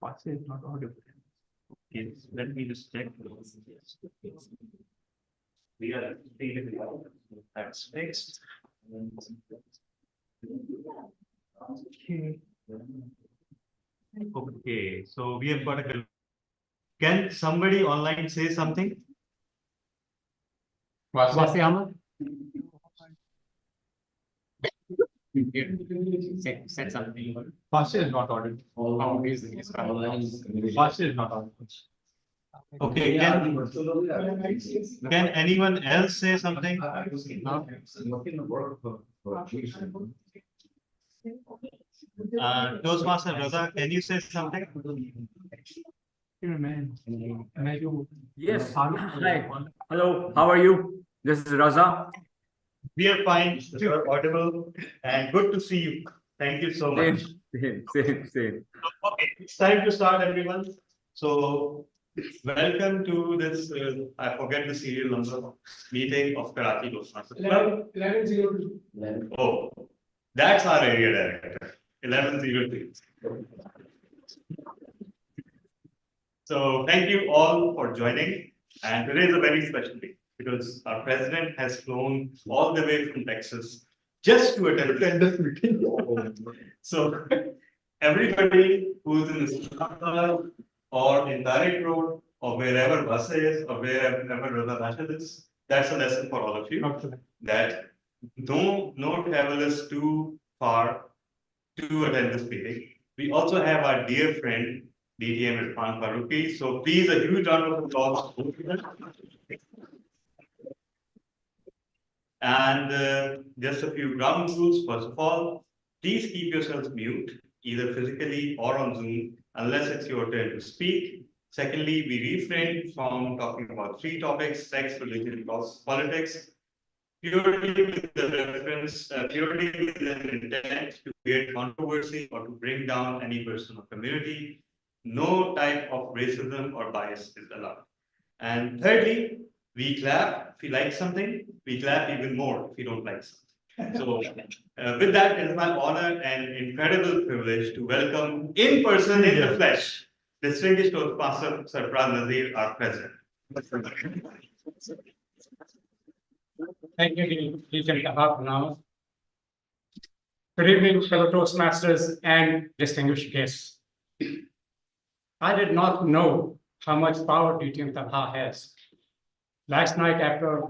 What's it not audible? Okay, let me just check. We are that's fixed. Okay. Okay, so we have got a. Can somebody online say something? Wasi Ahmad? Said something. Pasha is not audible. Oh, he's Pasha is not audible. Okay, can anyone else say something? Toastmaster Raza, can you say something? Yes. Hi. Hello. How are you? This is Raza. We are fine. You're audible and good to see you. Thank you so much. Same. Okay, it's time to start, everyone. So, welcome to this, I forget the serial number, meeting of Karachi Toastmasters. 1102. Oh, that's our area director, 1103. So, thank you all for joining. And today is a very special day because our president has flown all the way from Texas just to attend this meeting. So, everybody who's in the or in Tariq Road or wherever bus is or wherever Rada Rashid is, that's a lesson for all of you. That no travel is too far to attend this meeting. We also have our dear friend DTM Irfan Faruqi. So please a huge round of applause. And just a few ground rules. First of all, please keep yourselves mute, either physically or on Zoom, unless it's your turn to speak. Secondly, we refrain from talking about three topics: sex, religion, politics, purely with an intent to create controversy or to bring down any person or community. No type of racism or bias is allowed. And thirdly, we clap if you like something. We clap even more if you don't like something. So, with that, it is my honor and incredible privilege to welcome in person, in the flesh, distinguished Toastmaster Sarfraz Nazir, our president. Thank you, Regent Ahab now. Good evening, fellow Toastmasters and distinguished guests. I did not know how much power DTM Talha has. Last night after I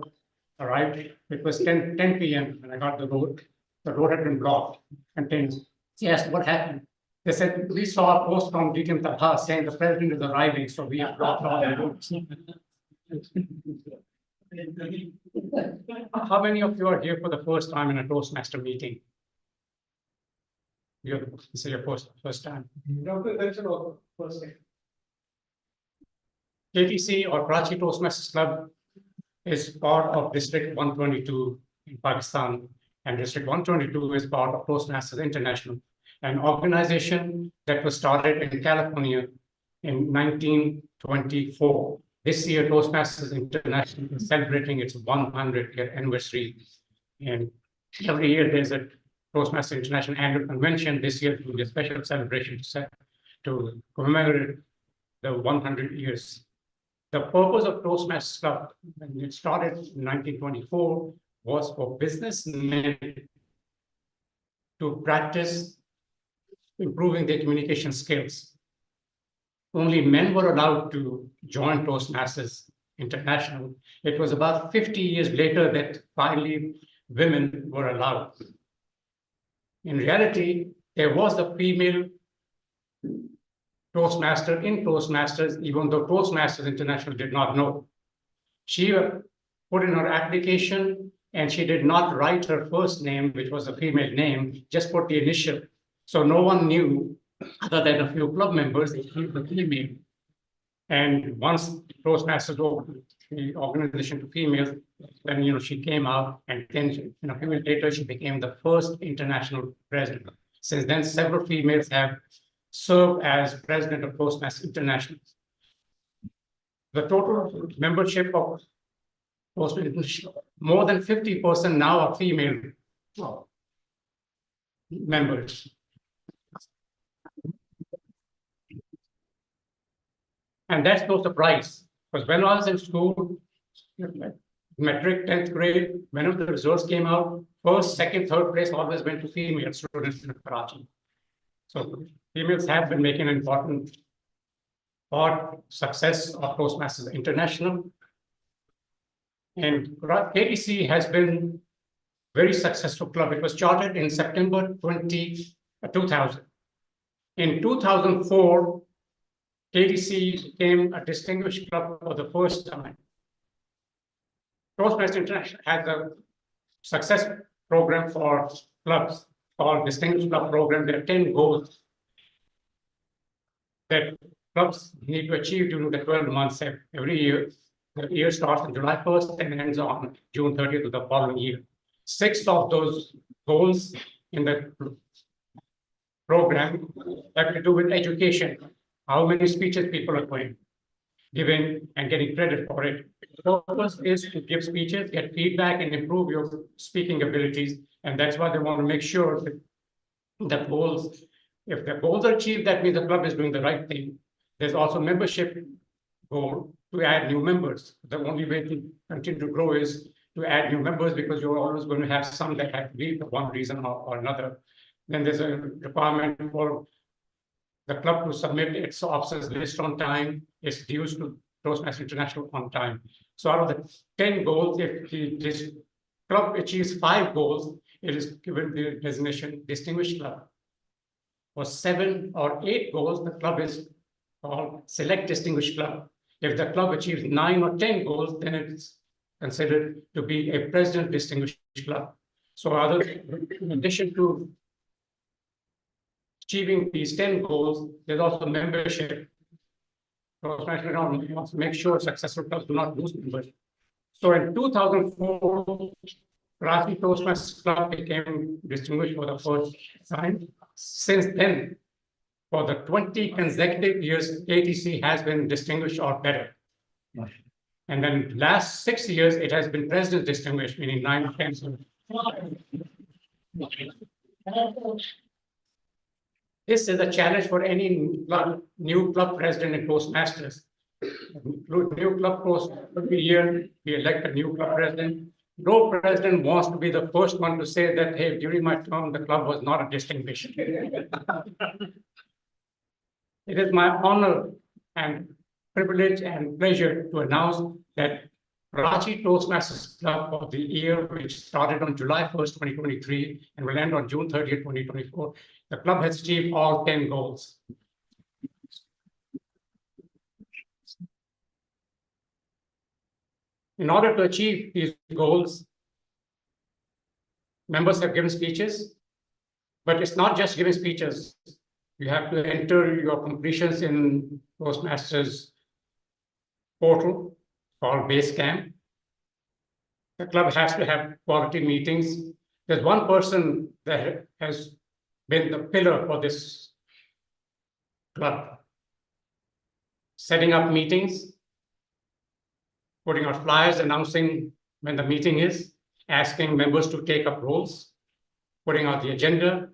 arrived, it was 10 p.m. when I got the road. The road had been blocked. And then she asked what happened. They said, we saw a post from DTM Talha saying the president is arriving, so we have blocked all the roads. How many of you are here for the first time in a Toastmaster meeting? This is your first time. First time. KTC or Karachi Toastmasters Club is part of District 122 in Pakistan, and District 122 is part of Toastmasters International, an organization that was started in California in 1924. This year, Toastmasters International is celebrating its 100th anniversary. And every year there's a Toastmasters International annual convention. This year will be a special celebration to commemorate the 100 years. The purpose of Toastmasters Club, when it started in 1924, was for businessmen to practice improving their communication skills. Only men were allowed to join Toastmasters International. It was about 50 years later that finally women were allowed. In reality, there was a female Toastmaster in Toastmasters, even though Toastmasters International did not know. She put in her application and she did not write her first name, which was a female name, just put the initial. So no one knew, other than a few club members, that she was a female. And once Toastmasters opened the organization to females, then she came out, and then a few years later she became the first international president. Since then, several females have served as president of Toastmasters International. The total membership of Toastmasters, more than 50% now are female members. And that's no surprise, because when I was in school, metric 10th grade, whenever the results came out, first, second, third place always went to female students in Karachi. So females have been making an important part success of Toastmasters International. And KTC has been very successful club. It was chartered in September 2000. In 2004, KTC became a distinguished club for the first time. Toastmasters International has a success program for clubs called Distinguished Club Program. There are 10 goals that clubs need to achieve during the 12 months every year. The year starts on July 1st and ends on June 30th of the following year. 6 of those goals in the program have to do with education, how many speeches people are giving and getting credit for it. The purpose is to give speeches, get feedback, and improve your speaking abilities. And that's why they want to make sure that the goals, if the goals are achieved, that means the club is doing the right thing. There's also membership goal to add new members. The only way to continue to grow is to add new members, because you're always going to have some that have to leave for one reason or another. Then there's a requirement for the club to submit its officers list on time, its dues to Toastmasters International on time. So out of the 10 goals, if this club achieves 5 goals, it is given the designation Distinguished Club. For 7 or 8 goals, the club is called Select Distinguished Club. If the club achieves 9 or 10 goals, then it's considered to be a President Distinguished Club. So in addition to achieving these 10 goals, there's also membership. Toastmasters wants to make sure successful clubs do not lose members. So in 2004, Karachi Toastmasters Club became distinguished for the first time. Since then, for the 20 consecutive years, KTC has been distinguished or better. And then last 6 years, it has been President Distinguished, meaning 9 or 10. This is a challenge for any new club president in Toastmasters. New club post every year, we elect a new club president. No president wants to be the first one to say that, hey, during my term, the club was not a distinguished. It is my honor and privilege and pleasure to announce that Karachi Toastmasters Club for the year, which started on July 1st, 2023, and will end on June 30th, 2024, the club has achieved all 10 goals. In order to achieve these goals, members have given speeches, but it's not just giving speeches. You have to enter your completions in Toastmasters portal called Basecamp. The club has to have quality meetings. There's one person that has been the pillar for this club, setting up meetings, putting out flyers announcing when the meeting is, asking members to take up roles, putting out the agenda,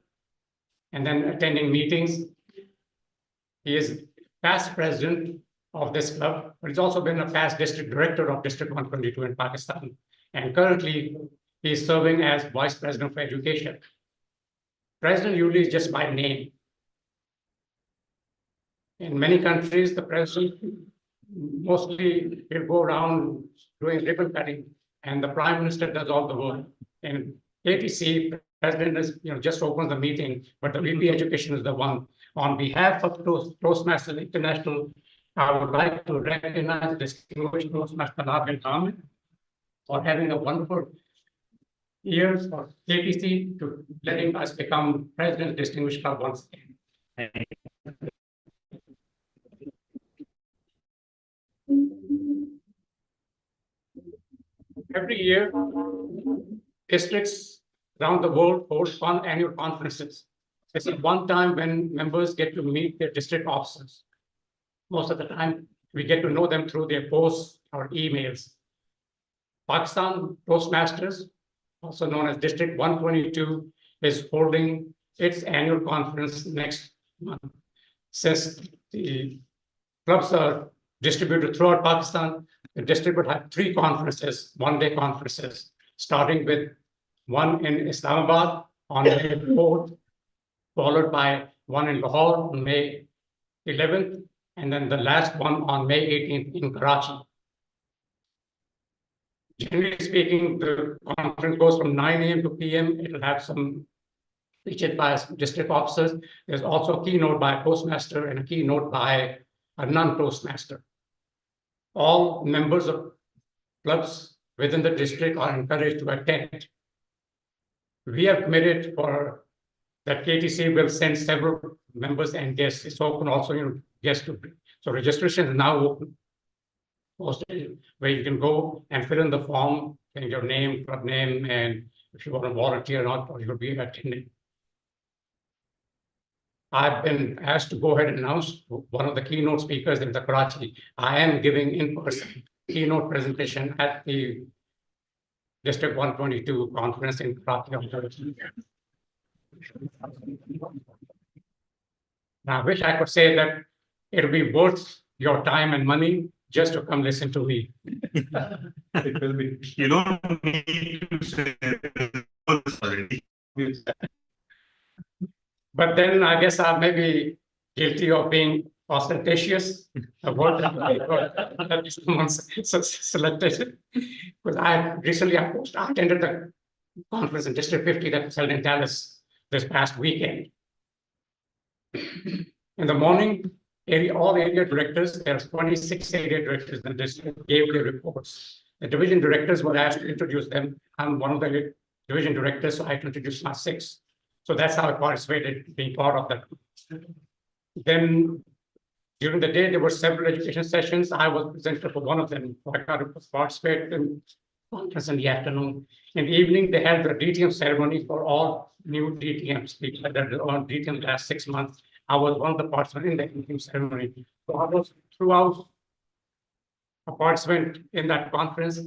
and then attending meetings. He is past president of this club, but he's also been a past district director of District 122 in Pakistan. And currently, he is serving as vice president for education. President usually is just by name. In many countries, the president mostly will go around doing ribbon cutting, and the prime minister does all the work. In KTC, president is just opens the meeting, but the VP Education is the one. On behalf of Toastmasters International, I would like to recognize the distinguished Toastmaster Ahmed Ahmed for having a wonderful year for KTC to letting us become President Distinguished Club once again. Every year, districts around the world hold annual conferences. This is one time when members get to meet their district officers. Most of the time, we get to know them through their posts or emails. Pakistan Toastmasters, also known as District 122, is holding its annual conference next month. Since the clubs are distributed throughout Pakistan. The district would have 3 conferences, one-day conferences, starting with one in Islamabad on May 4th, followed by one in Lahore on May 11th, and then the last one on May 18th in Karachi. Generally speaking, the conference goes from 9 a.m. to p.m. It will have some featured by district officers. There's also a keynote by a Toastmaster and a keynote by a non-Toastmaster. All members of clubs within the district are encouraged to attend. We have committed for that KTC will send several members and guests. It's open also, guests to. So registration is now open, posted, where you can go and fill in the form and your name, club name, and if you want to volunteer or not, or you'll be attending. I've been asked to go ahead and announce one of the keynote speakers in the Karachi. I am giving in-person keynote presentation at the District 122 conference in Karachi. Now, I wish I could say that it'll be worth your time and money just to come listen to me. It will be. You don't need to say this already. But then I guess I may be guilty of being ostentatious. A word that someone selected. Because I attended the conference in District 50 that was held in Dallas this past weekend. In the morning, all area directors, there's 26 area directors in the district, gave their reports. The division directors were asked to introduce them. I'm one of the division directors, so I had to introduce my 6. So that's how I participated, being part of that. Then during the day, there were several education sessions. I was presenter for one of them. I got to participate in conference in the afternoon. In the evening, they held the DTM ceremony for all new DTM speakers that are on DTM the last 6 months. I was one of the participants in the DTM ceremony. So I was throughout a participant in that conference.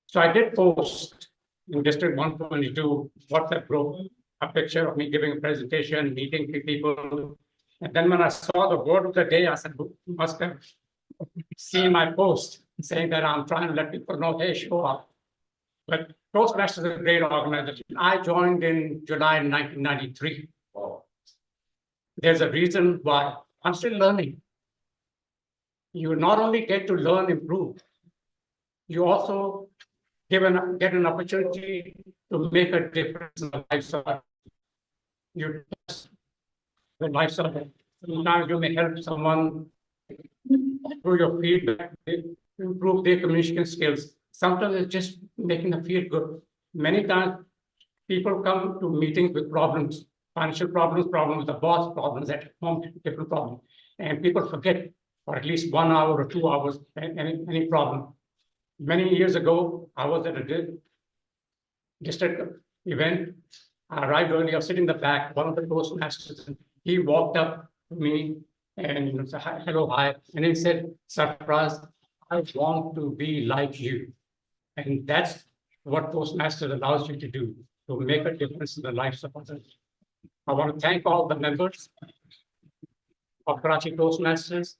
So I did post in District 122 WhatsApp group a picture of me giving a presentation, meeting people. And then when I saw the word of the day, I said, you must have seen my post saying that I'm trying to let people know, hey, show up. But Toastmasters is a great organization. I joined in July 1993. There's a reason why. I'm still learning. You not only get to learn, improve, you also get an opportunity to make a difference in the lives of the lives of it. Sometimes you may help someone through your feedback, improve their communication skills. Sometimes it's just making them feel good. Many times people come to meetings with problems, financial problems, problems with the boss, problems at home, different problems. And people forget for at least 1 hour or 2 hours, any problem. Many years ago, I was at a district event. I arrived early, I was sitting in the back, one of the Toastmasters, he walked up to me and said, hello, hi. And he said, Sarfraz, I want to be like you. And that's what Toastmasters allows you to do, to make a difference in the lives of others. I want to thank all the members of Karachi Toastmasters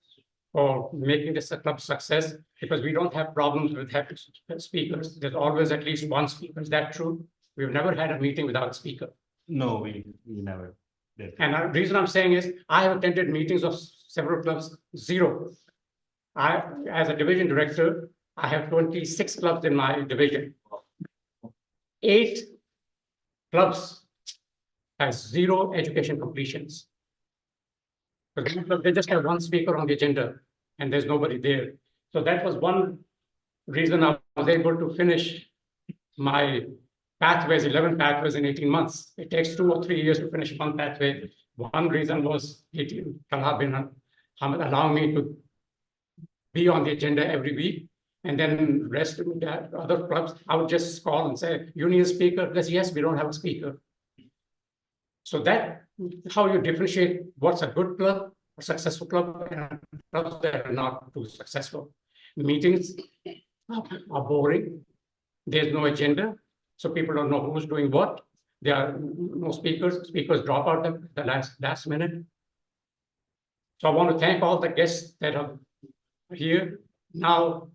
for making this a club success, because we don't have problems with having speakers. There's always at least one speaker. Is that true? We've never had a meeting without a speaker. No, we never did. And the reason I'm saying is I have attended meetings of several clubs, 0. As a division director, I have 26 clubs in my division. 8 clubs has 0 education completions. They just have one speaker on the agenda and there's nobody there. So that was one reason I was able to finish my pathways, 11 pathways in 18 months. It takes 2 or 3 years to finish one pathway. One reason was Talha bin Hamad allowing me to be on the agenda every week. And then rest of the other clubs, I would just call and say, you need a speaker? Because yes, we don't have a speaker. So that how you differentiate what's a good club, a successful club, and clubs that are not too successful. Meetings are boring. There's no agenda. So people don't know who's doing what. There are no speakers. Speakers drop out at the last minute. So I want to thank all the guests that have here. Now,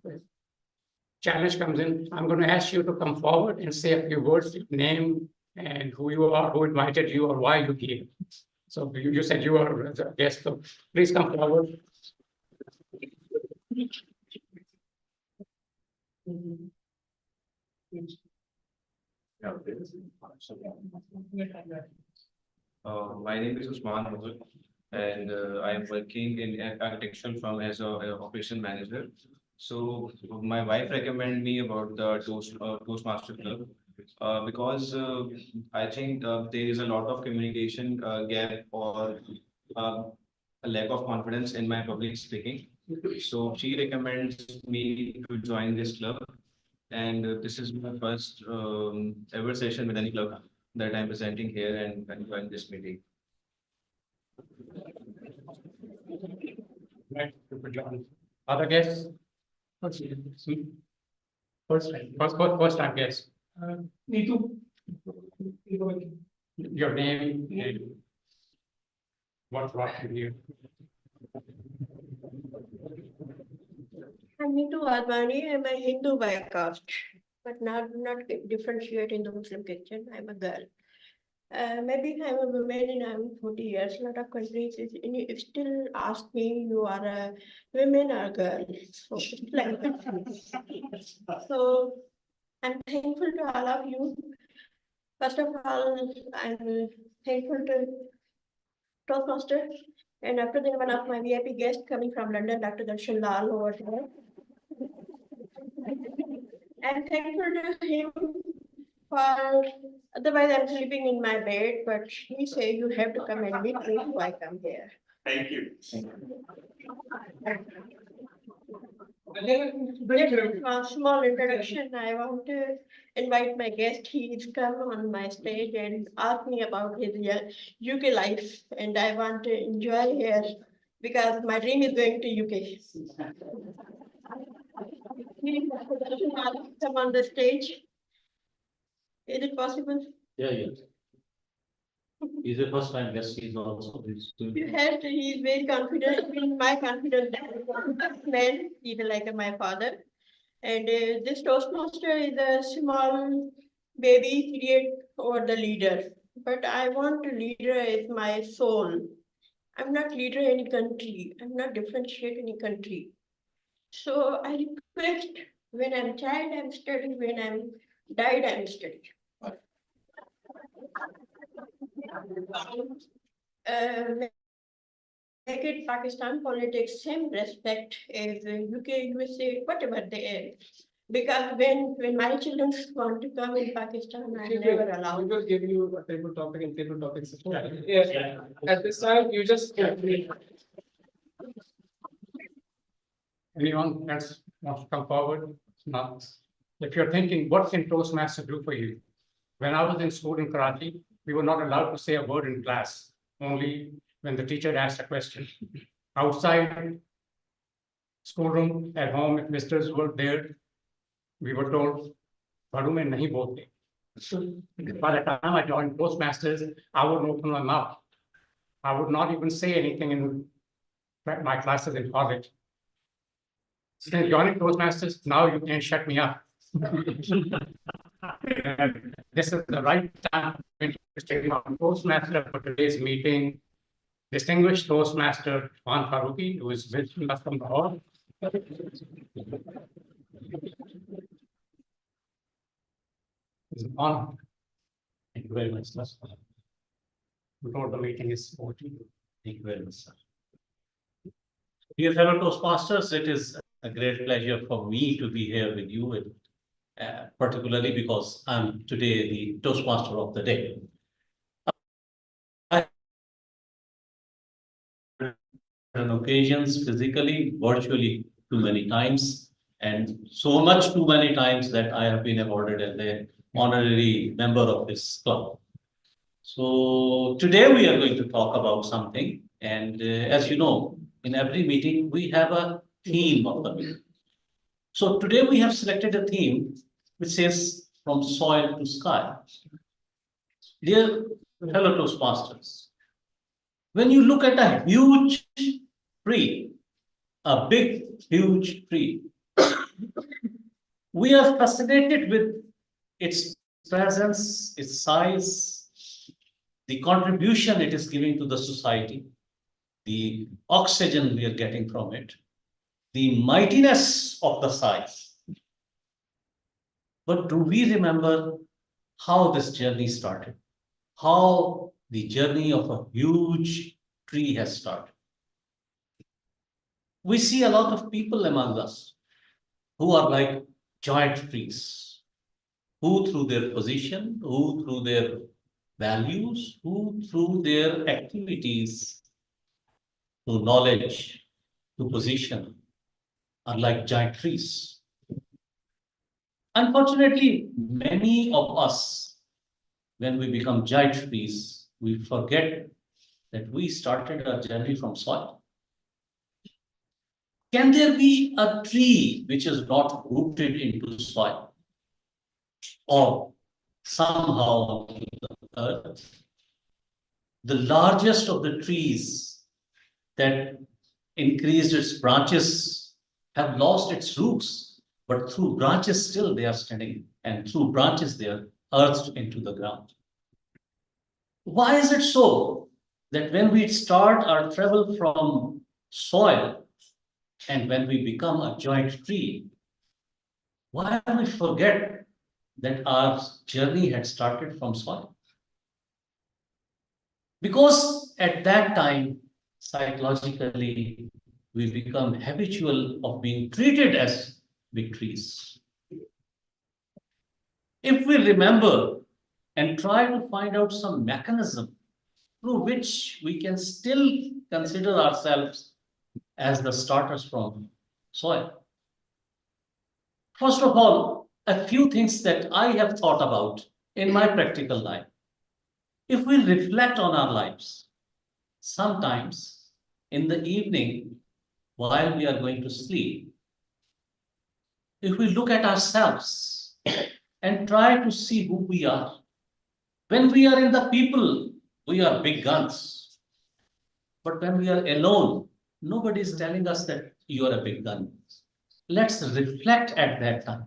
challenge comes in. I'm going to ask you to come forward and say a few words, your name and who you are, who invited you, or why you came. So you said you are a guest, so please come forward. My name is Usman Mudud, and I am working in an architectural firm as a operation manager. So my wife recommended me about the Toastmaster Club because I think there is a lot of communication gap or uh, a lack of confidence in my public speaking. So she recommends me to join this club, and this is my first ever session with any club that I'm presenting here and join this meeting. Right, Super John. Other guests? First time guest. Me too. Your name and what brought you here. I'm Hindu Advani. I'm a Hindu by caste, but not differentiate in the Muslim kitchen. I'm a girl. Maybe I'm a woman and I'm 40 years. A lot of countries still ask me, you are a woman or a girl. So it's like so I'm thankful to all of you. First of all, I'm thankful to Toastmasters. And after that, one of my VIP guests coming from London, Dr. Darshan Lal over here. I'm thankful to him for, otherwise I'm sleeping in my bed, but he say you have to come and meet me, so I come here. Thank you. A small introduction. I want to invite my guest. He's come on my stage and asked me about his UK life, and I want to enjoy here because my dream is going to UK. Please, come on the stage. Is it possible? Yeah, yeah. He's the first time guest. He's also. You had to, he's very confident, in my confidence man, even like my father. And this Toastmaster is a small baby create over the leader. But I want to leader as my soul. I'm not leader any country. I'm not differentiate any country. So I request when I'm child, I'm studying. When I'm died, I'm studying. Make it Pakistan politics same respect as UK, USA, whatever they are. Because when my children want to come in Pakistan, I never We allow. will give you a table topic and table topics. Yeah. At this time, you just. Anyone else wants to come forward? Not. If you're thinking, what can Toastmaster do for you? When I was in school in Karachi, we were not allowed to say a word in class, only when the teacher asked a question. Outside schoolroom, at home, if misters were there, we were told, "Badu mein nahi bolte." By the time I joined Toastmasters, I wouldn't open my mouth. I would not even say anything in my classes in college. Since joining Toastmasters, now you can shut me up. And this is the right time to introduce our Toastmaster for today's meeting, distinguished Toastmaster Juan Faruqi, who is visiting us from the hall. It's an honor. Thank you very much, sir. Before the meeting is over to you. Thank you very much, sir. Dear fellow Toastmasters, it is a great pleasure for me to be here with you, particularly because I'm today the Toastmaster of the day. On occasions, physically, virtually, too many times, and so much too many times that I have been awarded as an honorary member of this club. So today we are going to talk about something, and as you know, in every meeting we have a theme of the meeting. So today we have selected a theme which says from soil to sky. Dear fellow Toastmasters, when you look at a huge tree, a big, huge tree. We are fascinated with its presence, its size, the contribution it is giving to the society, the oxygen we are getting from it, the mightiness of the size. But do we remember how this journey started? How the journey of a huge tree has started? We see a lot of people among us who are like giant trees, who through their position, who through their values, who through their activities, through knowledge, to position, are like giant trees. Unfortunately, many of us, when we become giant trees, we forget that we started our journey from soil. Can there be a tree which is not rooted into soil or somehow into the earth? The largest of the trees that increased its branches have lost its roots, but through branches still they are standing, and through branches they are earthed into the ground. Why is it so that when we start our travel from soil and when we become a giant tree, why do we forget that our journey had started from soil? Because at that time, psychologically, we become habitual of being treated as big trees. If we remember and try to find out some mechanism through which we can still consider ourselves as the starters from soil. First of all, a few things that I have thought about in my practical life. If we reflect on our lives, sometimes in the evening while we are going to sleep, if we look at ourselves and try to see who we are, when we are in the people, we are big guns. But when we are alone, nobody is telling us that you are a big gun. Let's reflect at that time.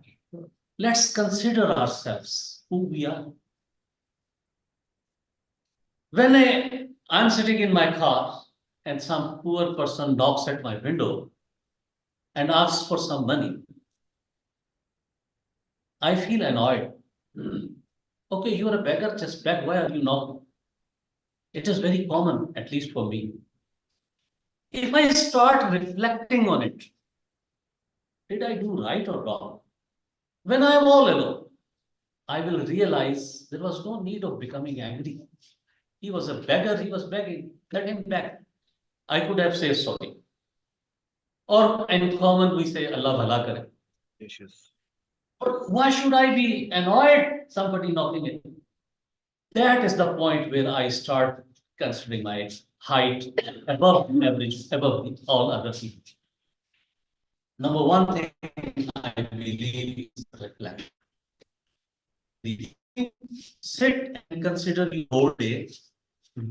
Let's consider ourselves who we are. When I'm sitting in my car and some poor person knocks at my window and asks for some money, I feel annoyed. Okay, you are a beggar, just beg, why are you knocking? It is very common, at least for me. If I start reflecting on it, did I do right or wrong? When I am all alone, I will realize there was no need of becoming angry. He was a beggar, he was begging, let him beg. I could have said sorry. Or in common, we say Allah bhala kare. But why should I be annoyed somebody knocking at me? That is the point where I start considering my height above average, above all other people. Number one thing I believe is reflection. Sit and consider the whole day.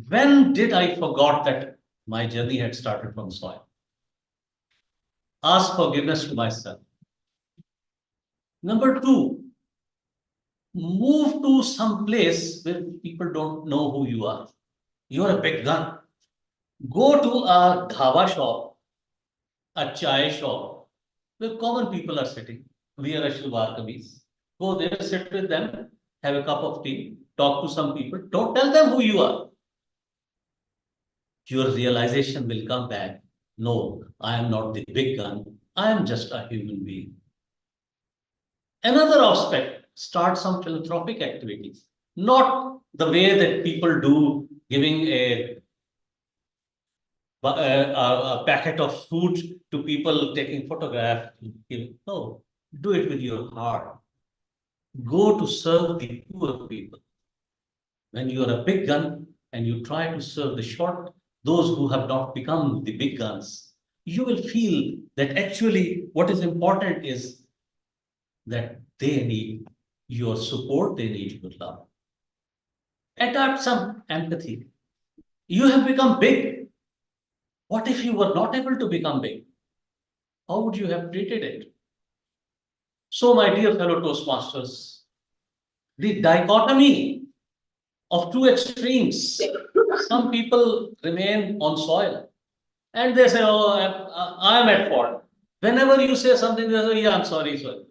When did I forgot that my journey had started from soil? Ask forgiveness to myself. Number two, move to some place where people don't know who you are. You're a big gun. Go to a dhaba shop, a chai shop, where common people are sitting. Wear a shalwar kameez. Go there, sit with them, have a cup of tea, talk to some people. Don't tell them who you are. Your realization will come back. No, I am not the big gun. I am just a human being. Another aspect, start some philanthropic activities. Not the way that people do, giving a packet of food to people, taking photographs. No, do it with your heart. Go to serve the poor people. When you are a big gun and you try to serve the short, those who have not become the big guns, you will feel that actually what is important is that they need your support, they need your love. Adopt some empathy. You have become big. What if you were not able to become big? how would you have treated it? So, my dear fellow Toastmasters, the dichotomy of two extremes. Some people remain on soil and they say, oh, I'm at fault. Whenever you say something, they say, yeah, I'm sorry, sorry.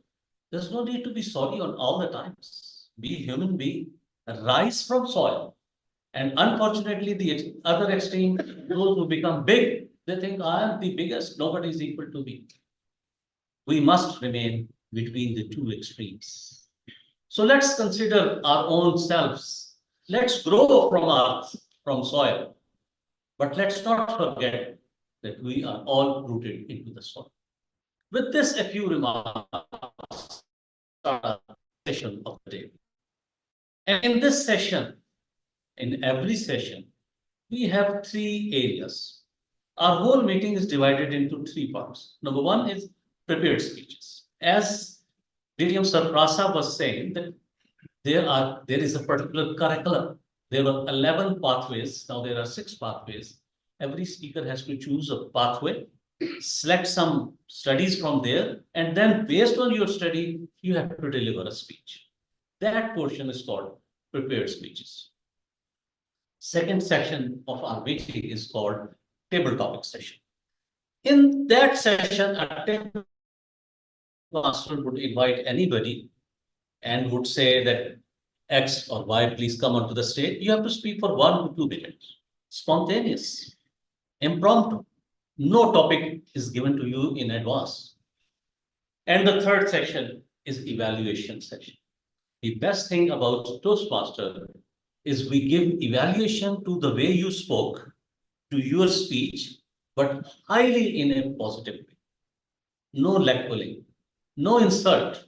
There's no need to be sorry on all the times. Be a human being, rise from soil. And unfortunately, the other extreme, those who become big, they think I am the biggest, nobody is equal to me. We must remain between the two extremes. So let's consider our own selves. Let's grow from soil. But let's not forget that we are all rooted into the soil. With this, a few remarks start our session of the day. And in this session, in every session, we have three areas. Our whole meeting is divided into three parts. Number one is prepared speeches. As DTM Sarprasa was saying that there is a particular curriculum. There were 11 pathways. Now there are 6 pathways. Every speaker has to choose a pathway, select some studies from there, and then based on your study, you have to deliver a speech. That portion is called prepared speeches. Second section of our meeting is called table topic session. In that session, a table master would invite anybody and would say that X or Y, please come onto the stage. You have to speak for 1 to 2 minutes. Spontaneous, impromptu. No topic is given to you in advance. And the third section is evaluation section. The best thing about Toastmaster is we give evaluation to the way you spoke, to your speech, but highly in a positive way. No leg pulling, no insult.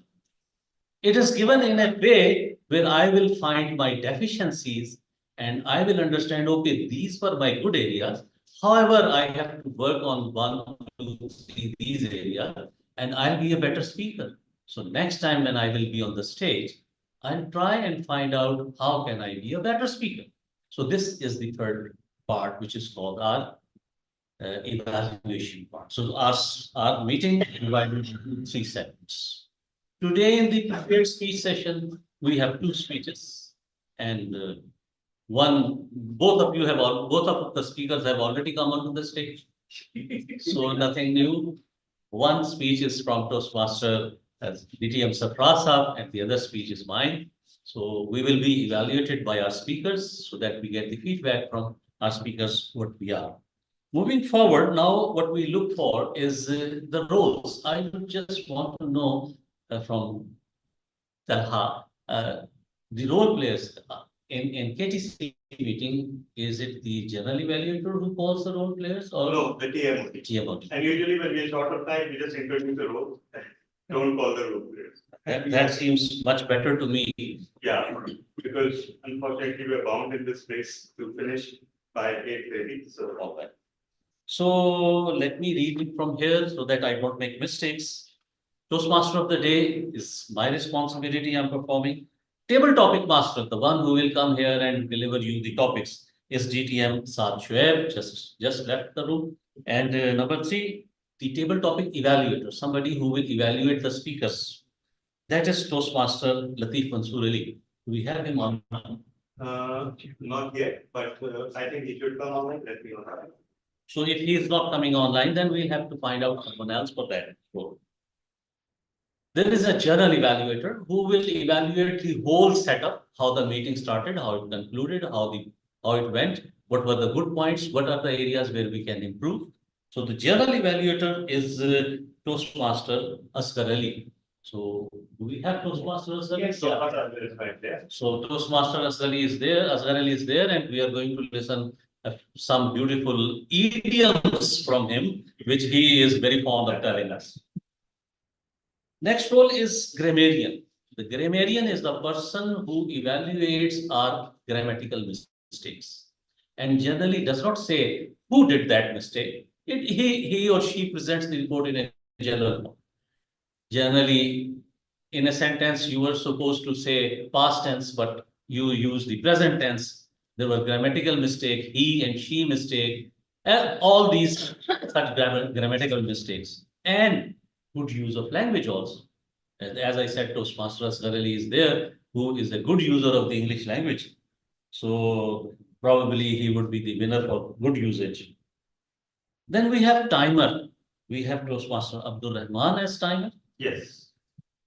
It is given in a way where I will find my deficiencies and I will understand, okay, these were my good areas. However, I have to work on 1, 2, 3 these areas and I'll be a better speaker. So next time when I will be on the stage, I'll try and find out how can I be a better speaker. So this is the third part, which is called our evaluation part. So our meeting is divided into 3 segments. Today in the prepared speech session, we have 2 speeches, and both of the speakers have already come onto the stage. So nothing new. One speech is from Toastmaster as DTM Sarprasa, and the other speech is mine. So we will be evaluated by our speakers so that we get the feedback from our speakers what we are. Moving forward, now what we look for is the roles. I would just want to know from Talha, the role players in KTC meeting, is it the general evaluator who calls the role players or? No, the TM only. TM only. And usually when we are short of time, we just introduce the role. Don't call the role players. That seems much better to me. Yeah, because unfortunately we are bound in this place to finish by 8:30. So all that. So let me read it from here so that I don't make mistakes. Toastmaster of the day is my responsibility I'm performing. Table topic master, the one who will come here and deliver you the topics, is DTM Saad Shoaib, just left the room. And number 3, the table topic evaluator, somebody who will evaluate the speakers. That is Toastmaster Latif Mansoor Ali. We have him on. Not yet, but I think he should come online. Let me know. So if he is not coming online, then we'll have to find out someone else for that role. There is a general evaluator who will evaluate the whole setup, how the meeting started, how it concluded, how it went, what were the good points, what are the areas where we can improve. So the general evaluator is Toastmaster Asghar Ali. So do we have Toastmaster Asghar Ali? Yes, is right there. So Toastmaster Asghar Ali is there, Asghar Ali is there, and we are going to listen some beautiful idioms from him, which he is very fond of telling us. Next role is grammarian. The grammarian is the person who evaluates our grammatical mistakes and generally does not say who did that mistake. He or she presents the report in a general form. Generally, in a sentence, you were supposed to say past tense, but you use the present tense. There were grammatical mistake, he and she mistake, and all these such grammatical mistakes. and good use of language also. And as I said, Toastmasters thoroughly is there, who is a good user of the English language. So probably he would be the winner for good usage. Then we have timer. We have Toastmaster Abdul Rahman as timer. Yes.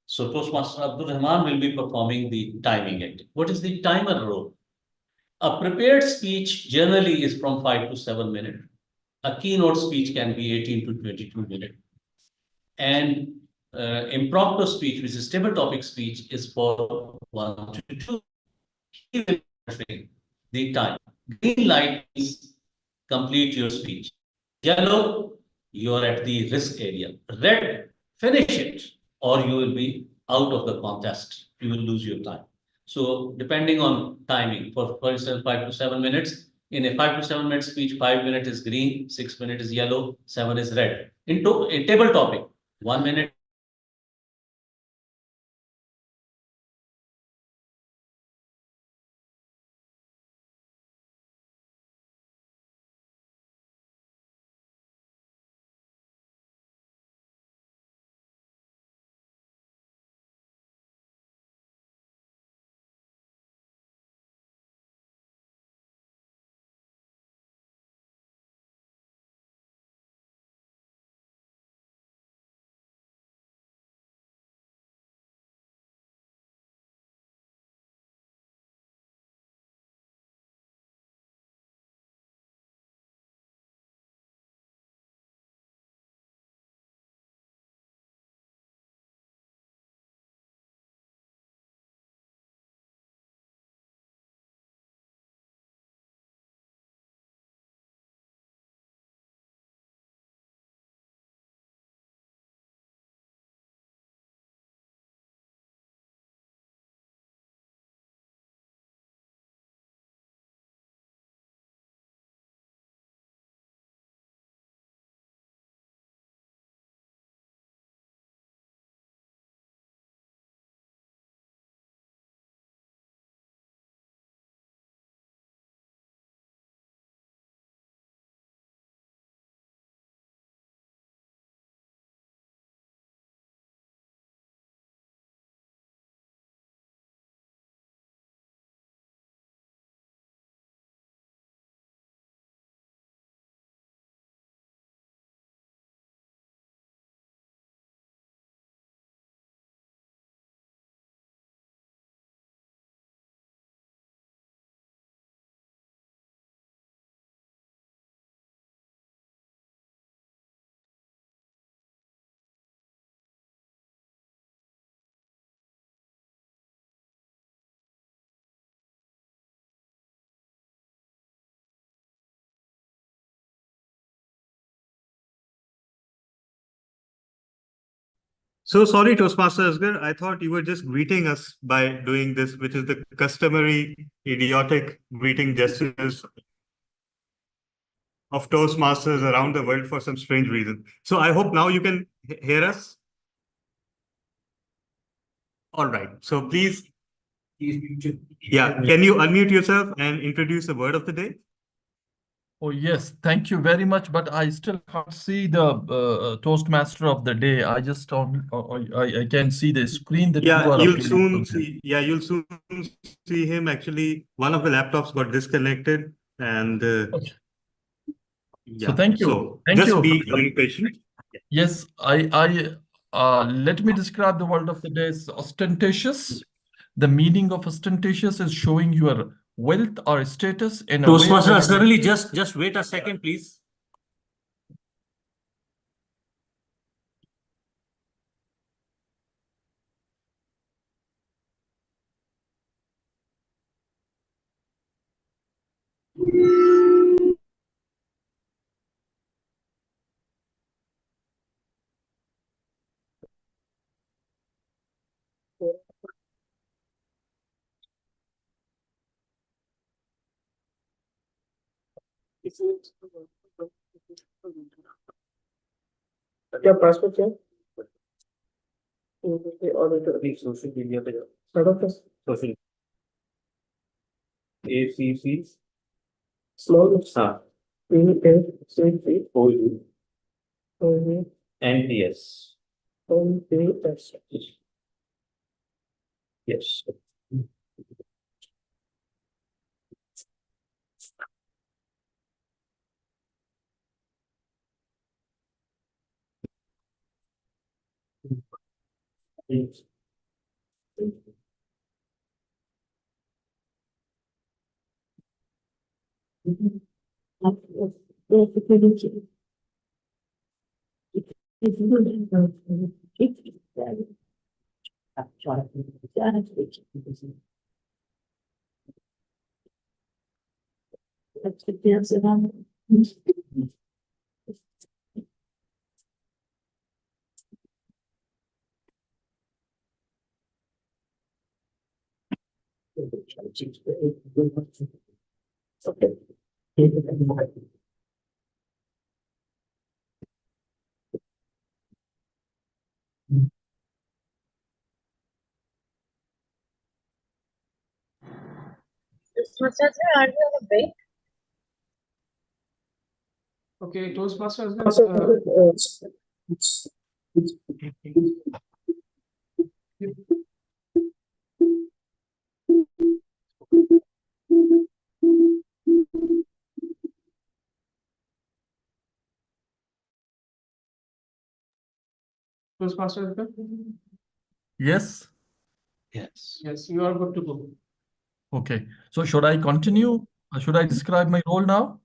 So Toastmaster Abdul Rahman will be performing the timing act. What is the timer role? A prepared speech generally is from 5 to 7 minutes. A keynote speech can be 18 to 22 minutes. And impromptu speech, which is table topic speech, is for 1 to 2. The time. Green light is complete your speech. Yellow, you're at the risk area. Red, finish it, or you will be out of the contest. You will lose your time. So depending on timing, for instance, 5 to 7 minutes, in a 5 to 7 minute speech, 5 minutes is green, 6 minutes is yellow, 7 is red. In table topic, 1 minute. So sorry, Toastmaster Asgar. I thought you were just greeting us by doing this, which is the customary idiotic greeting gestures of Toastmasters around the world for some strange reason. So I hope now you can hear us. All right. So please, yeah, can you unmute yourself and introduce the word of the day? Oh, yes, thank you very much. But I still can't see the Toastmaster of the day. I just don't, I can see the screen that you Yeah, are you'll appearing soon from there. see. Yeah, you'll soon see him. Actually, one of the laptops got disconnected, and Okay. yeah. So thank you. So Thank just you. be patient. Yes, let me describe the word of the day as ostentatious. The meaning of ostentatious is showing your wealth or status in a way Toastmaster that thoroughly, just wait a second, please. क्या password क्या auditor social media पे social ACC small हाँ ACC OU NTS. NTS. Yes. Okay, Toastmasters. Toastmasters. Yes. Yes. Yes, you are good to go. Okay. So should I continue? Should I describe my role now?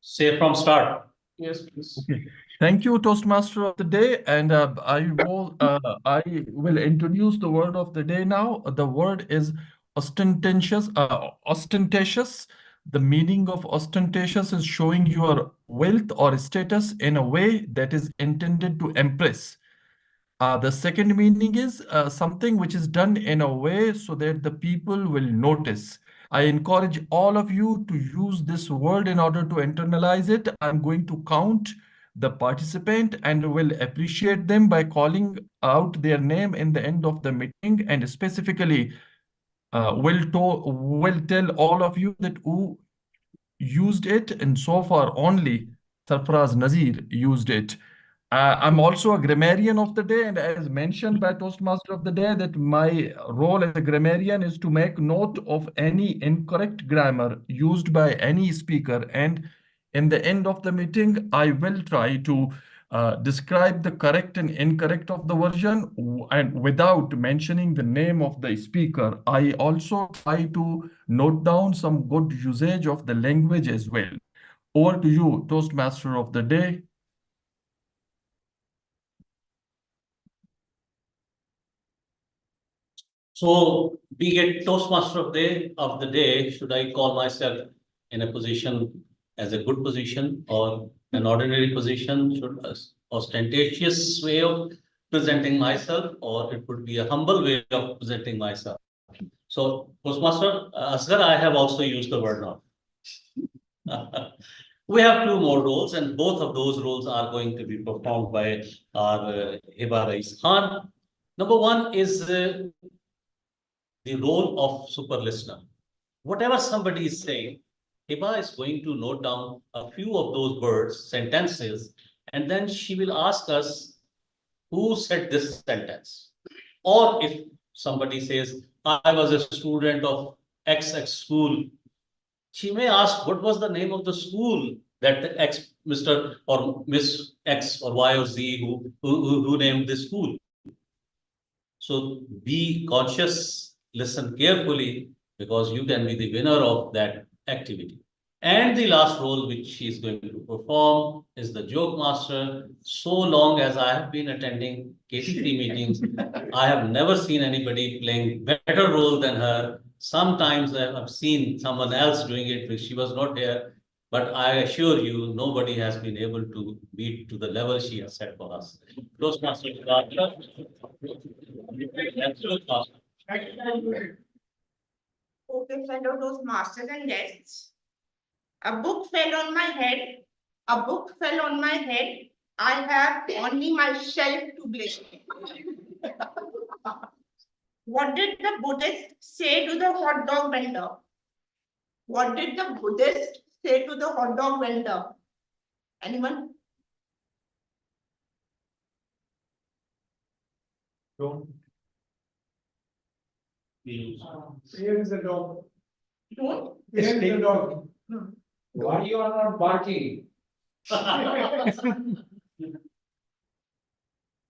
Say from start. Yes, please. Okay. Thank you, Toastmaster of the day. And I will introduce the word of the day now. The word is ostentatious. Ostentatious. The meaning of ostentatious is showing your wealth or status in a way that is intended to impress. The second meaning is something which is done in a way so that the people will notice. I encourage all of you to use this word in order to internalize it. I'm going to count the participant and will appreciate them by calling out their name in the end of the meeting, and specifically will tell all of you that who used it, and so far only Sarfaraz Nazir used it. I'm also a grammarian of the day, and as mentioned by Toastmaster of the day, that my role as a grammarian is to make note of any incorrect grammar used by any speaker. And in the end of the meeting, I will try to describe the correct and incorrect of the version and without mentioning the name of the speaker. I also try to note down some good usage of the language as well. Over to you, Toastmaster of the day. So being a Toastmaster of the day, should I call myself in a position as a good position or an ordinary position? Should ostentatious way of presenting myself, or it would be a humble way of presenting myself? So Toastmaster Asghar, I have also used the word now. We have two more roles, and both of those roles are going to be performed by our Hiba Rais Khan. Number one is the role of super listener. Whatever somebody is saying, Hiba is going to note down a few of those words, sentences, and then she will ask us who said this sentence. Or if somebody says, I was a student of XX school, she may ask, what was the name of the school that the X, Mr. or Miss X or Y or Z who named this school? So be conscious, listen carefully, because you can be the winner of that activity. And the last role which she is going to perform is the joke master. So long as I have been attending KTC meetings, I have never seen anybody playing better role than her. Sometimes I have seen someone else doing it when she was not here, but I assure you, nobody has been able to beat to the level she has set for us. Toastmaster, Okay, fellow Toastmasters and guests. A book fell on my head. A book fell on my head. I have only myself to blame. What did the Buddhist say to the hot dog vendor? What did the Buddhist say to the hot dog vendor? Anyone? Here is a dog. Don't Here is a dog. Why you are not barking?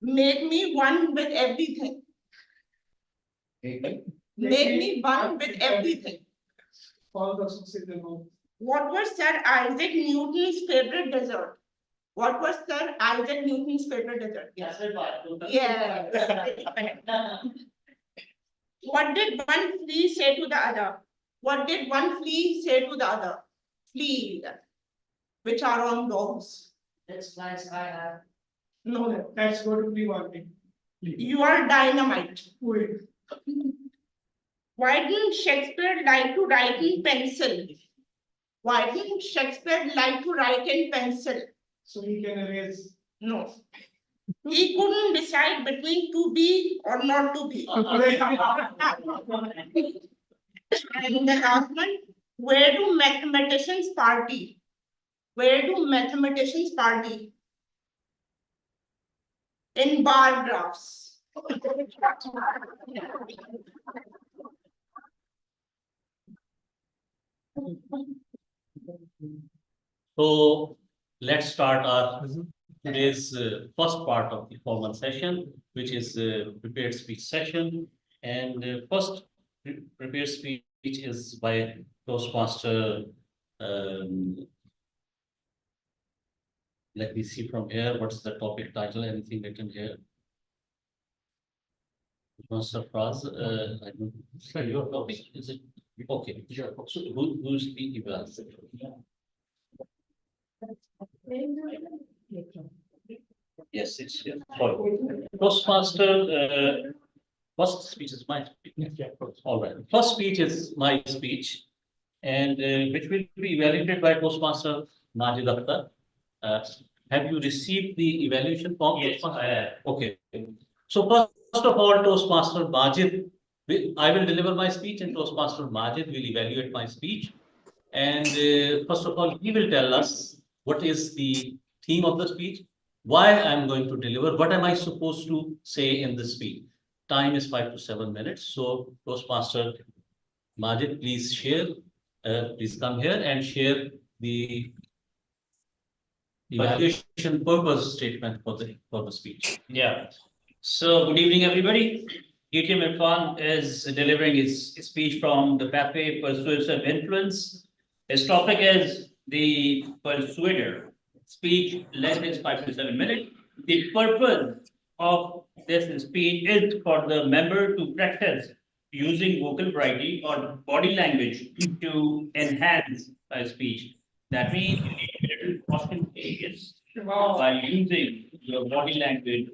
make me one with everything. Make me one with everything. All the succeeding. What was Sir Isaac Newton's favorite dessert? What was Sir Isaac Newton's favorite dessert? Yes. What did one flea say to the other? What did one flea say to the other? Fleas, which are on dogs. That's nice, I have. No, That's going to be one thing. you are dynamite. Wait. Why didn't Shakespeare like to write in pencil? Why didn't Shakespeare like to write in pencil? So he can erase. No. He couldn't decide between to be or not to be. And the last one, where do mathematicians party? Where do mathematicians party? In bar graphs. So let's start our today's first part of the formal session, which is prepared speech session. And first prepared speech is by Toastmaster. Let me see from here. What's the topic title? Anything written here? Toastmaster Fraz. I don't. Your topic is it? Okay. So who's the evaluator? Yes, it's here. Sorry. Toastmaster, first speech is my speech. All right. First speech is my speech, and which will be evaluated by Toastmaster Majid Akhtar. Have you received the evaluation form? Yes, I have. Okay. So first of all, Toastmaster Majid, I will deliver my speech, and Toastmaster Majid will evaluate my speech. And first of all, he will tell us what is the theme of the speech, why I'm going to deliver, what am I supposed to say in the speech. Time is 5 to 7 minutes. So Toastmaster Majid, please share, please come here and share the evaluation purpose statement for the speech. Yeah. So good evening, everybody. DTM Irfan is delivering his speech from the Pathway Persuasive Influence. His topic is the Persuader. Speech length is 5 to 7 minutes. The purpose of this speech is for the member to practice using vocal variety or body language to enhance speech. That means you need to be a little ostentatious by using your body language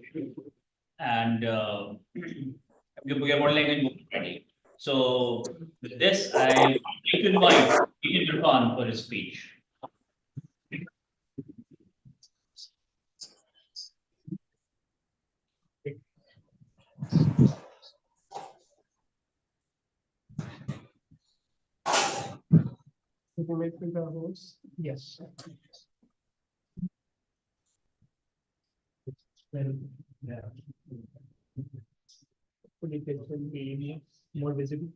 and your body language variety. So with this, I invite Irfan for his speech. Can you make me the host? Yes. Yeah. Could it be more visible?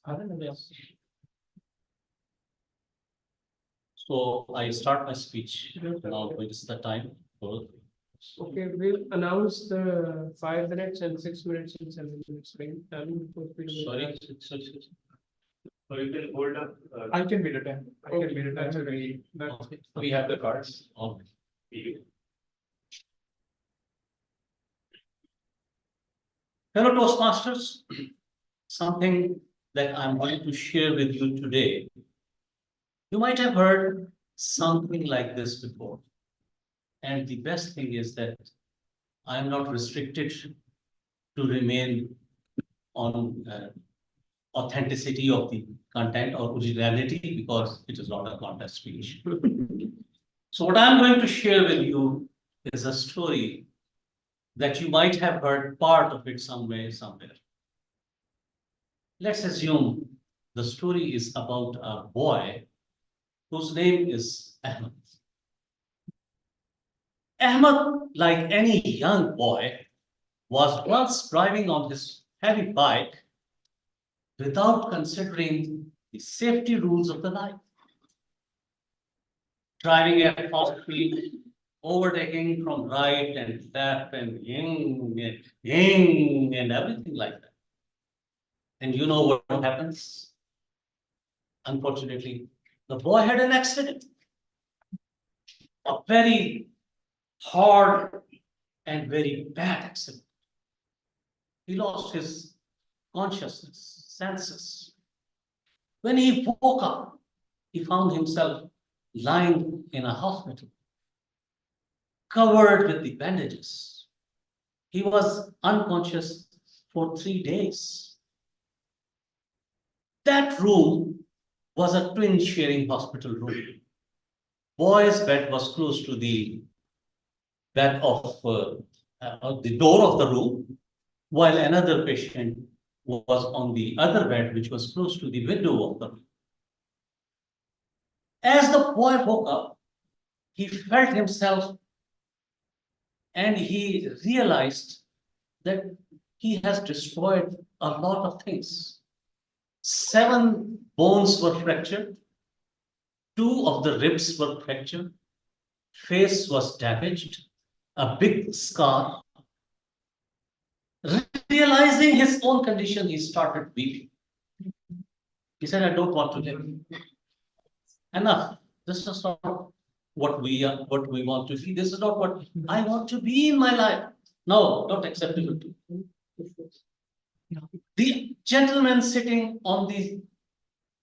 I don't know. So I start my speech now. It is the time for. Okay, we'll announce the 5 minutes and 6 minutes and 7 minutes range. Sorry. So you can hold up. I can be the time. I can be the time. Okay. We have the cards. Okay. Hello, Toastmasters. Something that I'm going to share with you today. You might have heard something like this before. And the best thing is that I'm not restricted to remain on authenticity of the content or originality because it is not a contest speech. So what I'm going to share with you is a story that you might have heard part of it somewhere. Let's assume the story is about a boy whose name is Ahmed. Ahmed, like any young boy, was once driving on his heavy bike without considering the safety rules of the life. Driving at fast speed, overtaking from right and left and ying and everything like that. And you know what happens? Unfortunately, the boy had an accident. A very hard and very bad accident. He lost his consciousness, senses. When he woke up, he found himself lying in a hospital, covered with the bandages. He was unconscious for 3 days. That room was a twin sharing hospital room. Boy's bed was close to the bed of the door of the room, while another patient was on the other bed, which was close to the window of the room. As the boy woke up, he felt himself and he realized that he has destroyed a lot of things. 7 bones were fractured, 2 of the ribs were fractured, face was damaged, a big scar. Realizing his own condition, he started weeping. He said, I don't want to live. Enough. This is not what we want to see. This is not what I want to be in my life. No, not acceptable. The gentleman sitting on the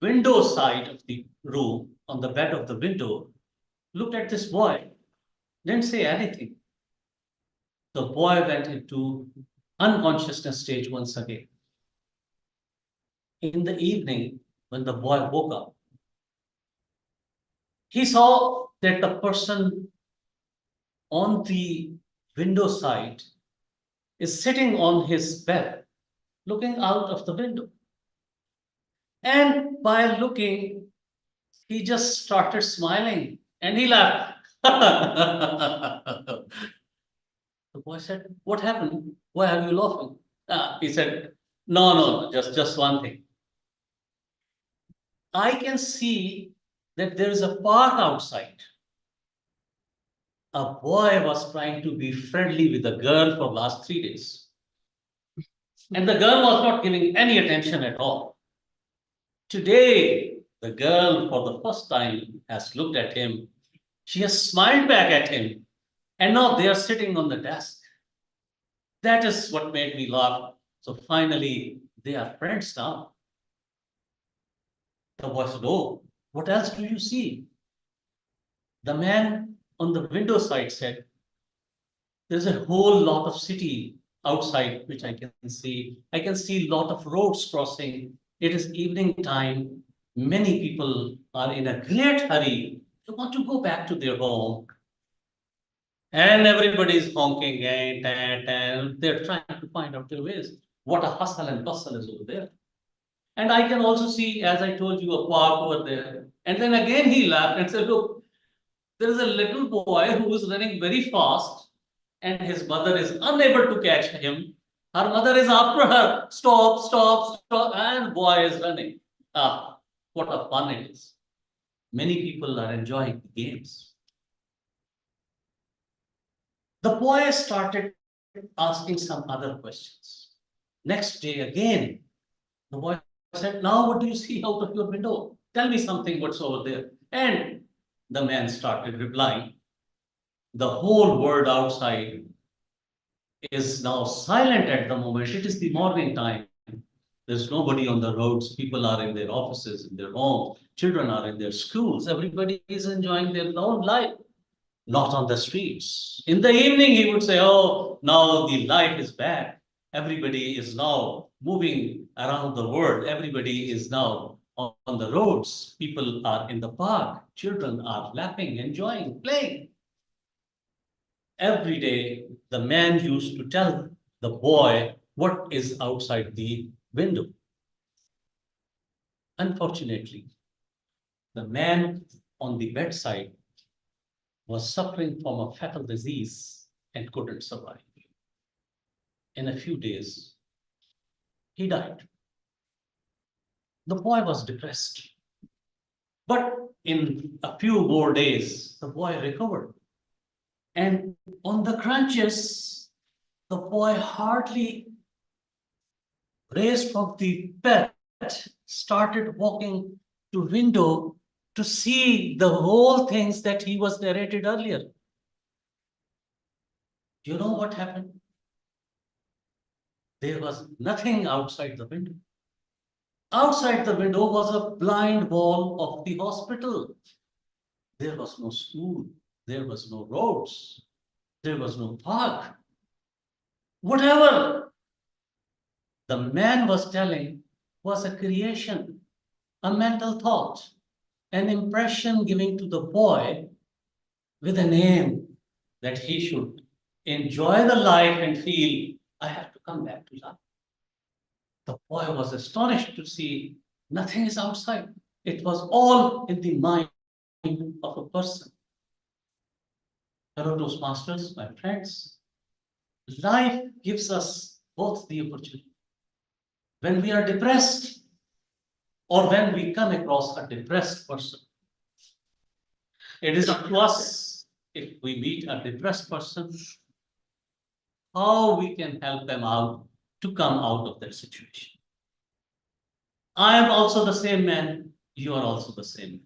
window side of the room, on the bed of the window, looked at this boy, didn't say anything. The boy went into unconsciousness stage once again. In the evening, when the boy woke up, he saw that the person on the window side is sitting on his bed, looking out of the window. And by looking, he just started smiling and he laughed. The boy said, what happened? Why are you laughing? He said, no, just one thing. I can see that there is a park outside. A boy was trying to be friendly with a girl for last 3 days. And the girl was not giving any attention at all. Today, the girl for the first time has looked at him. She has smiled back at him. And now they are sitting on the desk. That is what made me laugh. So finally, they are friends now. The boy said, oh, what else do you see? The man on the window side said, there's a whole lot of city outside which I can see. I can see a lot of roads crossing. It is evening time. Many people are in a great hurry. They want to go back to their home. And everybody is honking and they're trying to find out their ways. What a hustle and bustle is over there. And I can also see, as I told you, a park over there. And then again he laughed and said, look, there is a little boy who is running very fast and his mother is unable to catch him. Her mother is after her. Stop, stop, stop. And boy is running. Ah, what a fun it is. Many people are enjoying the games. The boy started asking some other questions. Next day again, the boy said, now what do you see out of your window? Tell me something what's over there. And the man started replying. The whole world outside is now silent at the moment. It is the morning time. There's nobody on the roads. People are in their offices, in their homes. Children are in their schools. Everybody is enjoying their own life. Not on the streets. In the evening, he would say, oh, now the life is back. Everybody is now moving around the world. Everybody is now on the roads. People are in the park. Children are laughing, enjoying, playing. Every day, the man used to tell the boy what is outside the window. Unfortunately, the man on the bedside was suffering from a fatal disease and couldn't survive. in a few days, he died. The boy was depressed. But in a few more days, the boy recovered. And on the crutches, the boy hardly raised from the bed, started walking to window to see the whole things that he was narrated earlier. You know what happened? There was nothing outside the window. Outside the window was a blind wall of the hospital. There was no school. There was no roads. There was no park. Whatever the man was telling was a creation, a mental thought, an impression given to the boy with an aim that he should enjoy the life and feel, I have to come back to life. The boy was astonished to see nothing is outside. It was all in the mind of a person. Hello, Toastmasters, my friends. Life gives us both the opportunity. When we are depressed or when we come across a depressed person, it is up to us, if we meet a depressed person, how we can help them out to come out of that situation. I am also the same man, you are also the same man.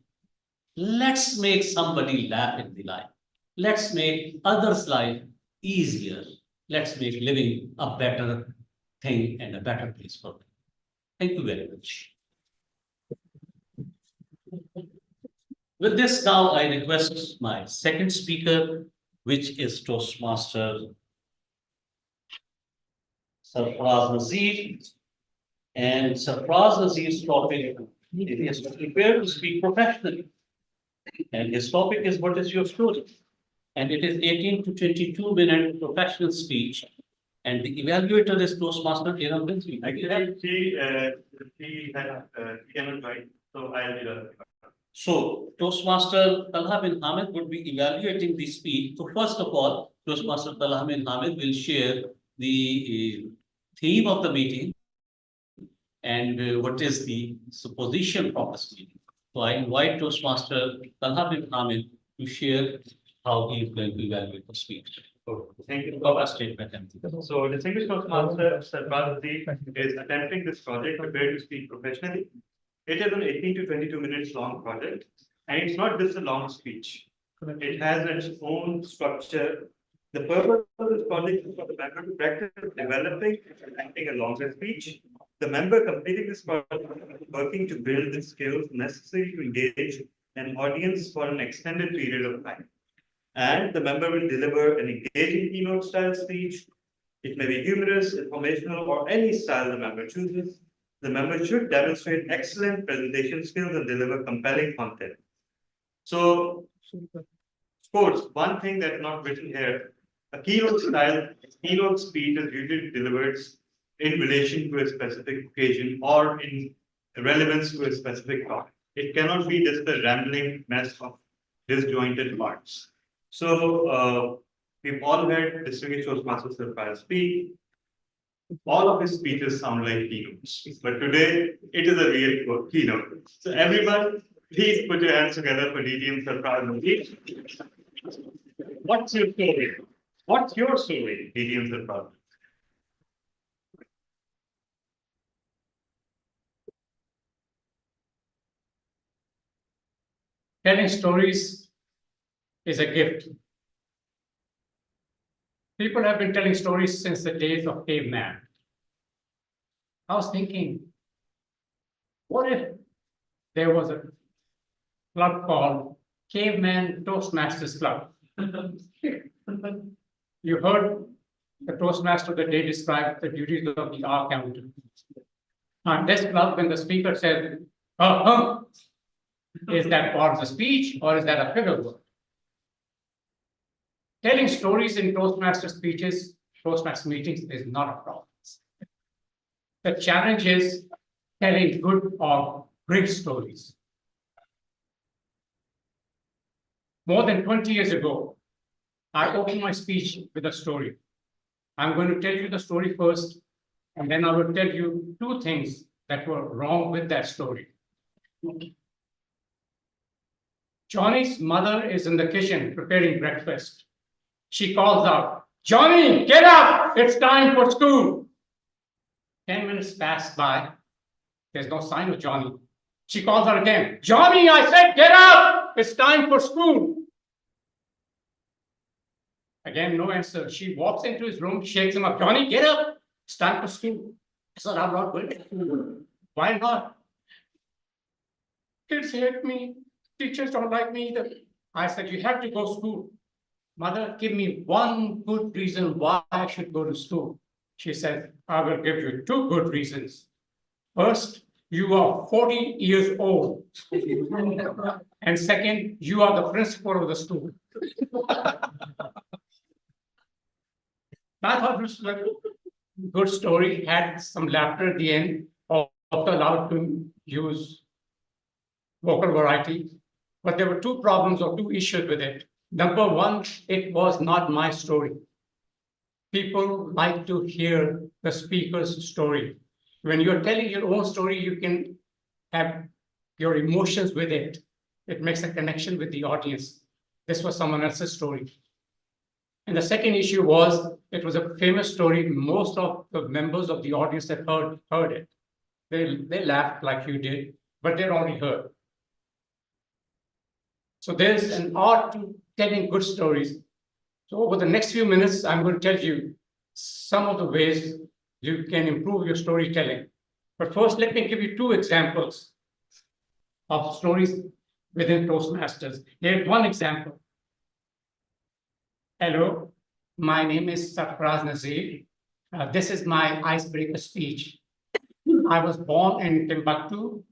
Let's make somebody laugh in the life. Let's make others' life easier. Let's make living a better thing and a better place for them. Thank you very much. With this, now I request my second speaker, which is Toastmaster Sarfraz Nazir. And Sarfraz Nazir's topic is prepare to speak professionally. And his topic is, what is your story? And it is 18 to 22 minute professional speech. And the evaluator is Toastmaster Iram Binsi. Actually, he cannot join, so I'll do that. So Toastmaster Talha bin Hamid would be evaluating the speech. So first of all, Toastmaster Talha bin Hamid will share the theme of the meeting and what is the position of this meeting. So I invite Toastmaster Talha bin Hamid to share how he is going to evaluate the speech. Thank you. Statement. So distinguished Toastmaster Sarfraz is attempting this project Prepare to Speak Professionally. It is an 18 to 22 minutes long project, and it's not just a long speech. It has its own structure. The purpose of this project is for the member to practice developing and acting a longer speech. The member completing this project is working to build the skills necessary to engage an audience for an extended period of time. And the member will deliver an engaging keynote style speech. It may be humorous, informational, or any style the member chooses. The member should demonstrate excellent presentation skills and deliver compelling content. So, of course, one thing that's not written here, a keynote speech is usually delivered in relation to a specific occasion or in relevance to a specific topic. It cannot be just a rambling mess of disjointed parts. So, we've all heard distinguished Toastmaster Sarfraz speak. All of his speeches sound like keynotes, but today it is a real keynote. So everyone, please put your hands together for DTM Sarfraz. What's your story? What's your story, DTM Sarfraz? Telling stories is a gift. People have been telling stories since the days of caveman. I was thinking, what if there was a club called Caveman Toastmasters Club? You heard the Toastmaster of the day describe the duties of the archangel. On this club, when the speaker said, is that part of the speech or is that a figure word? Telling stories in Toastmaster speeches, Toastmaster meetings is not a problem. The challenge is telling good or great stories. More than 20 years ago, I opened my speech with a story. I'm going to tell you the story first, and then I will tell you two things that were wrong with that story. Johnny's mother is in the kitchen preparing breakfast. She calls out, "Johnny, get up! It's time for school." 10 minutes pass by. There's no sign of Johnny. She calls out again, "Johnny, I said, get up! It's time for school." Again, no answer. She walks into his room, shakes him up. "Johnny, get up! It's time for school." I said, "I'm not going to school." "Why not?" "Kids hate me. Teachers don't like me either." I said, "You have to go to school." "Mother, give me one good reason why I should go to school." She said, "I will give you two good reasons. First, you are 40 years old. And second, you are the principal of the school." I thought this was a good story, had some laughter at the end, also allowed to use vocal variety. But there were two problems or two issues with it. Number one, it was not my story. People like to hear the speaker's story. When you're telling your own story, you can have your emotions with it. It makes a connection with the audience. This was someone else's story. And the second issue was, it was a famous story. Most of the members of the audience that heard it. They laughed like you did, but they'd already heard. So there's an art to telling good stories. So over the next few minutes, I'm going to tell you some of the ways you can improve your storytelling. But first, let me give you two examples of stories within Toastmasters. Here's one example. "Hello, my name is Sarfraz Nazir. This is my icebreaker speech. I was born in Timbuktu.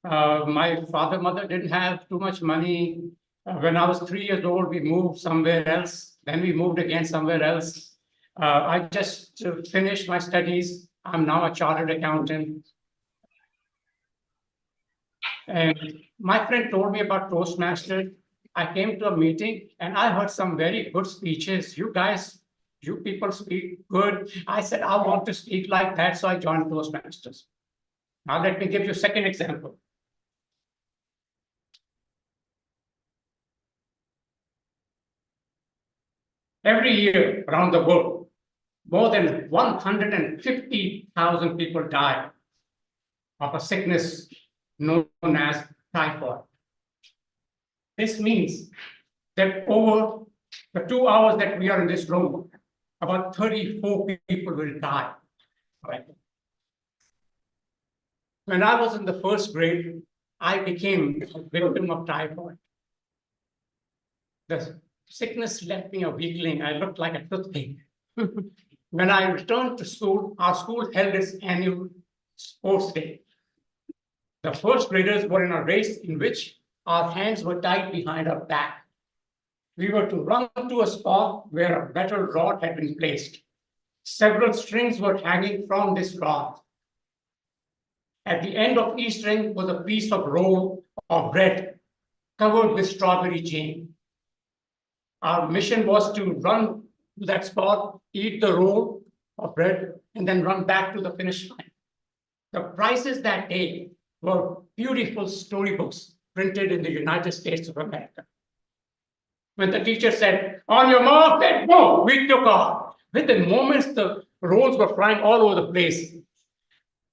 My father, mother didn't have too much money. When I was 3 years old, we moved somewhere else. Then we moved again somewhere else. I just finished my studies. I'm now a chartered accountant. And my friend told me about Toastmasters. I came to a meeting and I heard some very good speeches. You people speak good." I said, "I want to speak like that." So I joined Toastmasters. Now let me give you a second example. Every year around the world, more than 150,000 people die of a sickness known as typhoid. This means that over the 2 hours that we are in this room, about 34 people will die. Right? When I was in the first grade, I became a victim of typhoid. The sickness left me a weakling. I looked like a toothpick. When I returned to school, our school held its annual sports day. The first graders were in a race in which our hands were tied behind our back. We were to run to a spot where a metal rod had been placed. Several strings were hanging from this rod. At the end of each string was a piece of roll of bread covered with strawberry jam. Our mission was to run to that spot, eat the roll of bread, and then run back to the finish line. The prizes that day were beautiful storybooks printed in the United States of America. When the teacher said, "On your mark, then go," we took off. Within moments, the rolls were flying all over the place,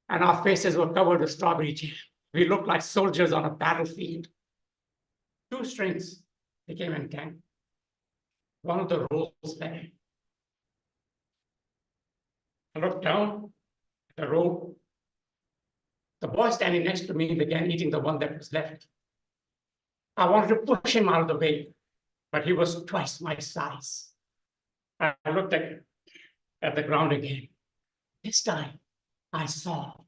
and our faces were covered with strawberry jam. We looked like soldiers on a battlefield. 2 strings became entangled. One of the rolls fell. I looked down at the roll. The boy standing next to me began eating the one that was left. I wanted to push him out of the way, but he was twice my size. I looked at the ground again. This time, I saw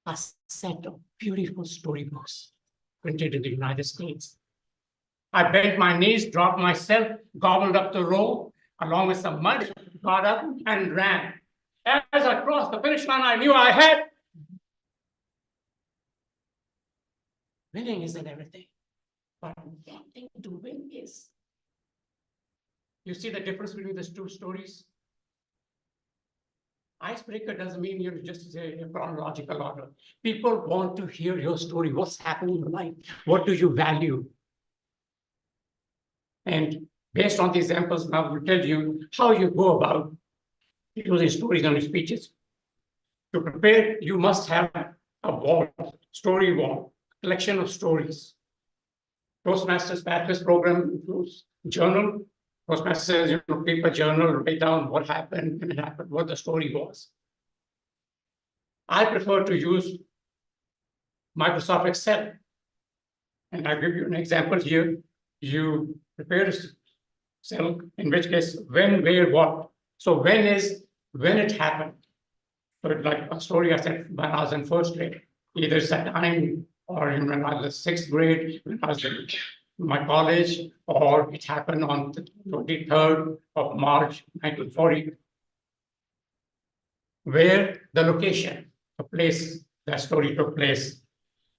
a set of beautiful storybooks printed in the United States. I bent my knees, dropped myself, gobbled up the roll, along with some mud, got up and ran. As I crossed the finish line, I knew I had. Winning isn't everything, but wanting to win is. You see the difference between these two stories? icebreaker doesn't mean you just say a chronological order. People want to hear your story. What's happening in your life? What do you value? And based on the examples, now we'll tell you how you go about using stories in your speeches. To prepare, you must have a wall, story wall, collection of stories. Toastmasters practice program includes journal. Toastmasters says, keep a journal, write down what happened, when it happened, what the story was. I prefer to use Microsoft Excel. And I'll give you an example here. You prepare a cell, in which case, when, where, what. So when is when it happened. So it's like a story I said when I was in first grade. Either it's a time or when I was in sixth grade, when I was in my college, or it happened on the 23rd of March, 1940. Where the location, the place that story took place,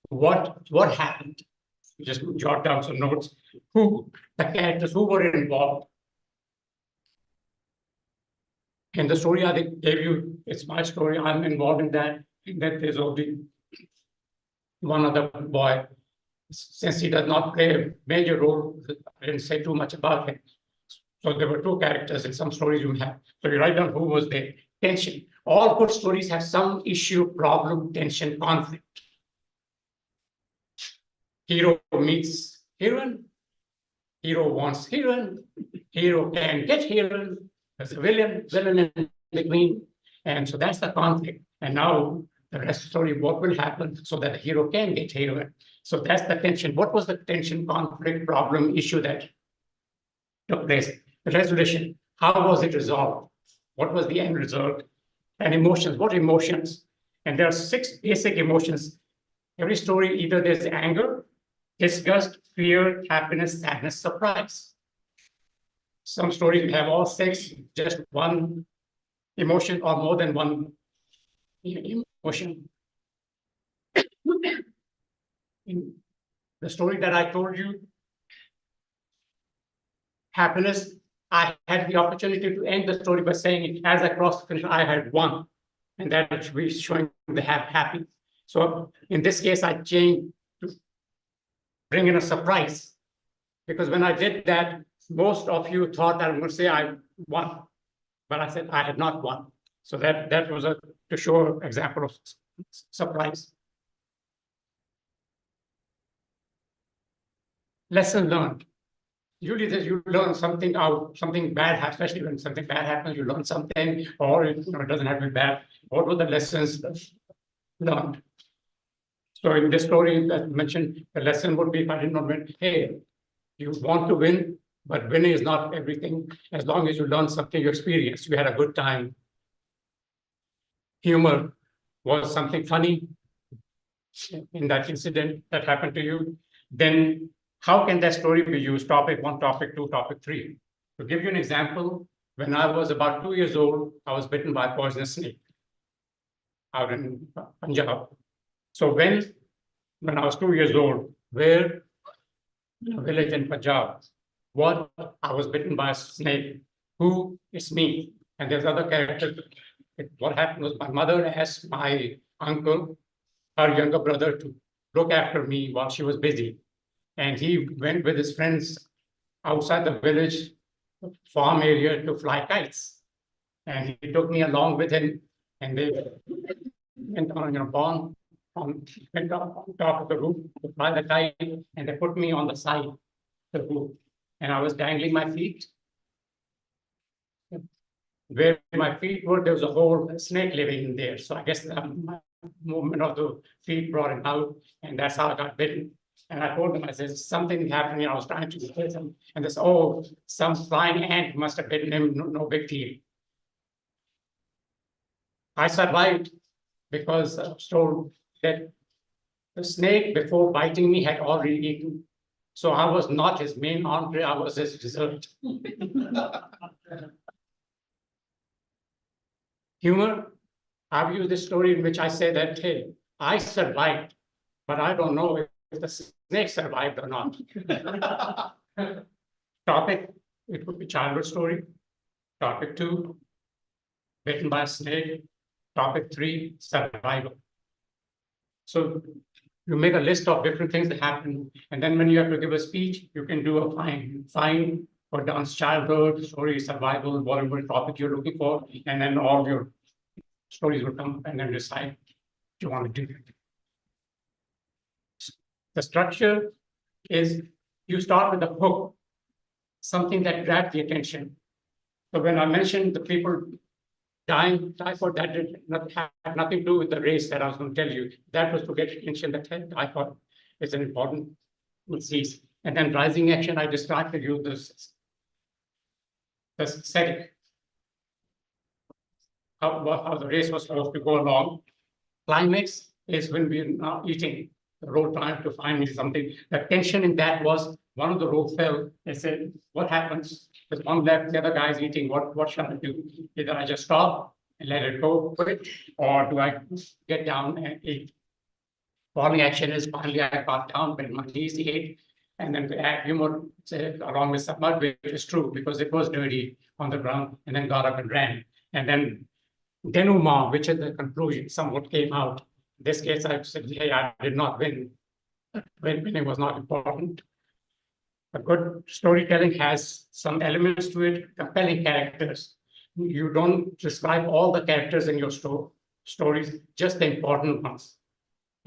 what happened. You just jot down some notes. Who, the characters who were involved. And the story I gave you, it's my story. I'm involved in that. And that there's only one other boy. Since he does not play a major role, I didn't say too much about him. So there were two characters in some stories you have. So you write down who was there. Tension. All good stories have some issue, problem, tension, conflict. Hero meets heroine. Hero wants heroine. Hero can get heroine. There's a villain in between. And so that's the conflict. And now the rest of the story, what will happen so that the hero can get heroine. So that's the tension. What was the tension, conflict, problem, issue that took place? The resolution. How was it resolved? What was the end result? And emotions. What emotions? And there are 6 basic emotions. Every story, either there's anger, disgust, fear, happiness, sadness, surprise. Some stories have all 6, just one emotion or more than one emotion. In the story that I told you, happiness, I had the opportunity to end the story by saying, as I crossed the finish, I had won. And that should be showing the happy. So in this case, I changed to bring in a surprise. Because when I did that, most of you thought that I'm going to say I won. But I said I had not won. So that was to show an example of surprise. Lesson learned. Usually you learn something out, something bad happens, especially when something bad happens, you learn something, or it doesn't have to be bad. What were the lessons learned? So in this story that I mentioned, the lesson would be if I did not win, hey, you want to win, but winning is not everything. As long as you learn something, you experience, you had a good time. Humor was something funny in that incident that happened to you. Then how can that story be used? Topic 1, topic 2, topic 3. To give you an example, when I was about 2 years old, I was bitten by a poisonous snake out in Punjab. So when I was 2 years old, where in a village in Punjab, what I was bitten by a snake, who is me? And there's other characters. What happened was my mother asked my uncle, her younger brother, to look after me while she was busy. And he went with his friends outside the village farm area to fly kites. And he took me along with him, and they went on, went on top of the roof to fly the kite, and they put me on the side of the roof. And I was dangling my feet. Where my feet were, there was a whole snake living in there. So I guess the movement of the feet brought it out, and that's how I got bitten. And I told them, I said, something happening. I was trying to hit him. And they said, oh, some flying ant must have bitten him. No big deal. I survived because I was told that the snake, before biting me, had already eaten. So I was not his main entree, I was his dessert. Humor, I've used this story in which I say that, hey, I survived, but I don't know if the snake survived or not. Topic, it would be childhood story. Topic 2, bitten by a snake. Topic 3, survival. So you make a list of different things that happen, and then when you have to give a speech, you can do a find or dance childhood, story, survival, whatever topic you're looking for, and then all your stories will come and then decide what you want to do. The structure is you start with a hook, something that grabs the attention. So when I mentioned the people dying, typhoid, that did not have nothing to do with the race that I was going to tell you. That was to get attention that typhoid is an important disease. And then rising action, I described to you the setting, how the race was supposed to go along. Climax is when we're now eating. The road trying to find me something. The tension in that was one of the road fell. They said, what happens? There's one left, the other guy's eating. What shall I do? Either I just stop and let it go quick, or do I get down and eat? Falling action is finally I got down when my knees ate, and then to add humor along with some mud, which is true because it was dirty on the ground, and then got up and ran. And then denouement, which is the conclusion, somewhat came out. In this case, I said, hey, I did not win. Winning was not important. A good storytelling has some elements to it, compelling characters. You don't describe all the characters in your stories, just the important ones.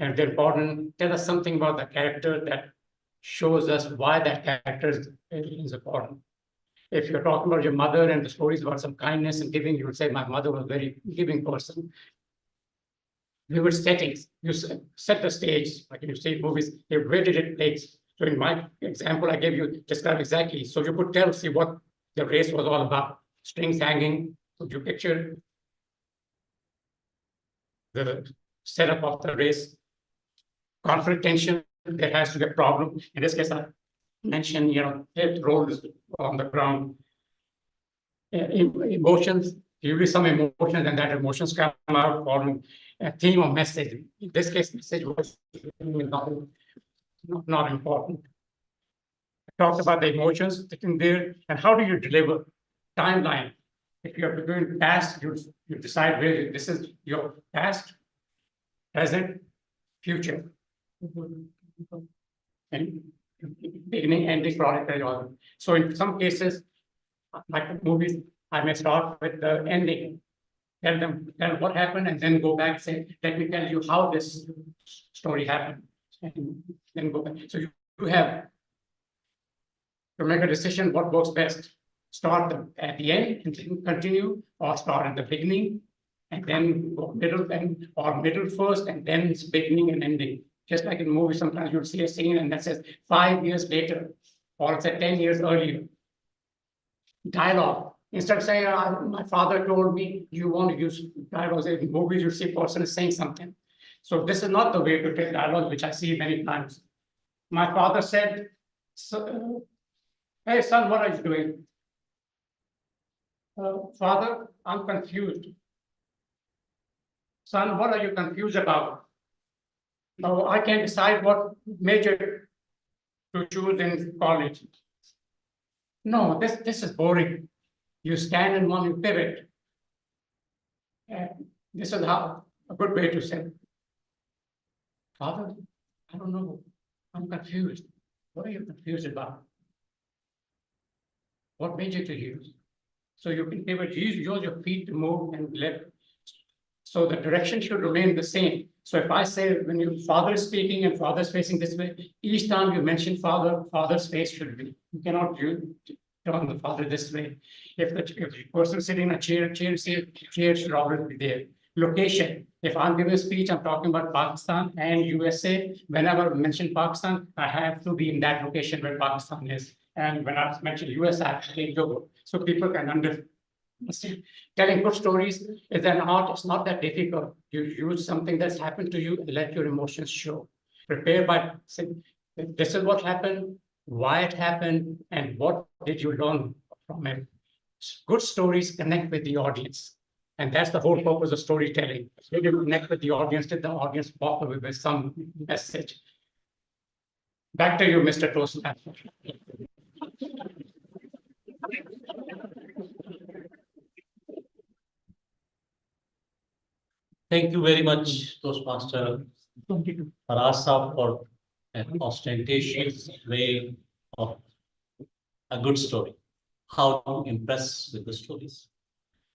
And if they're important, tell us something about the character that shows us why that character is important. If you're talking about your mother and the stories about some kindness and giving, you would say, my mother was a very giving person. Vivid settings, you set the stage, like you see movies, where did it place? So in my example, I gave you, describe exactly. So you could tell, see what the race was all about. Strings hanging, could you picture the setup of the race? Conflict tension, there has to be a problem. In this case, I mentioned, it rolls on the ground. Emotions, usually some emotions, and that emotions come out following a theme or message. In this case, message was not important. I talked about the emotions sitting there, and how do you deliver timeline? If you have to go in past, you decide where this is your past, present, future, and beginning, ending, product, and all. So in some cases, like movies, I may start with the ending, tell what happened, and then go back and say, let me tell you how this story happened, and then go back. So you have to make a decision what works best. Start at the end and then continue, or start at the beginning and then go middle, or middle first and then it's beginning and ending. Just like in movies, sometimes you'll see a scene and that says 5 years later, or it's 10 years earlier. Dialogue. Instead of saying, my father told me, you want to use dialogue. In movies, you see a person is saying something. So this is not the way to take dialogue, which I see many times. My father said, hey, son, what are you doing? Father, I'm confused. Son, what are you confused about? No, I can't decide what major to choose in college. No, this is boring. You stand in one, you pivot. And this is how a good way to say, Father, I don't know. I'm confused. What are you confused about? What major to use? So you can pivot, use your feet to move and let. So the direction should remain the same. So if I say when your father is speaking and father is facing this way, each time you mention father, father's face should be. You cannot turn the father this way. If the person sitting in a chair should always be there. Location. If I'm giving a speech, I'm talking about Pakistan and USA. Whenever I mention Pakistan, I have to be in that location where Pakistan is. And when I mention US, I have to be Jogo. So people can understand. Telling good stories is an art. It's not that difficult. You use something that's happened to you and let your emotions show. Prepare by saying, this is what happened, why it happened, and what did you learn from it. Good stories connect with the audience. And that's the whole purpose of storytelling. Did you connect with the audience? Did the audience walk away with some message? Back to you, Mr. Toastmaster. Thank you very much, Toastmaster Farasa, for an ostentatious way of a good story. How to impress with the stories.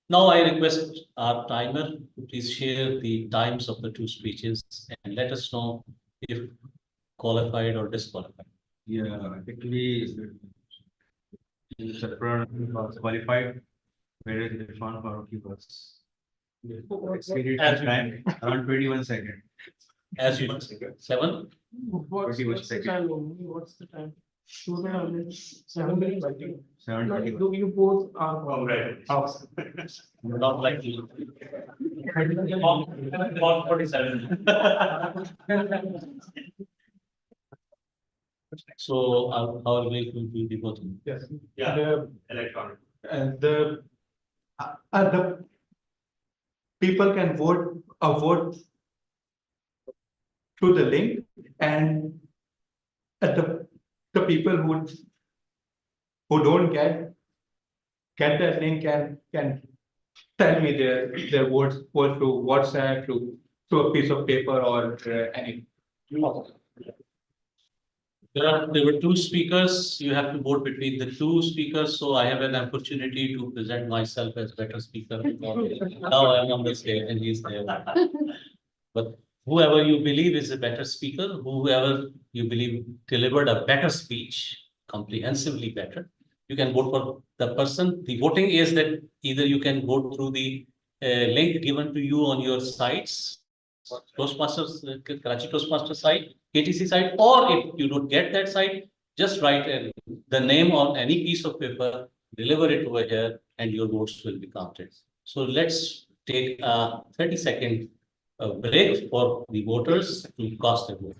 Now I request our timer to please share the times of the two speeches and let us know if qualified or disqualified. Yeah, actually, Shafran was qualified, whereas Irfan Faruqi was exceeded As his time around 21 seconds. As you 7. What's the time? What's the time? 7 minutes. 7:21. No, you both are. Congratulations. Not like you. 47. So our way will be the voting. Yes. Yeah, The, electronic. the people can vote through the link, and the people who don't get that link can tell me their votes through WhatsApp, through a piece of paper, or any. There were two speakers. You have to vote between the two speakers. So I have an opportunity to present myself as better speaker. Now I'm on the stage and he's there. But whoever you believe is a better speaker, whoever you believe delivered a better speech, comprehensively better, you can vote for the person. The voting is that either you can vote through the link given to you on your sites, Toastmasters, Karachi Toastmasters site, KTC site, or if you don't get that site, just write the name on any piece of paper, deliver it over here, and your votes will be counted. So let's take a 30-second break for the voters to cast their vote.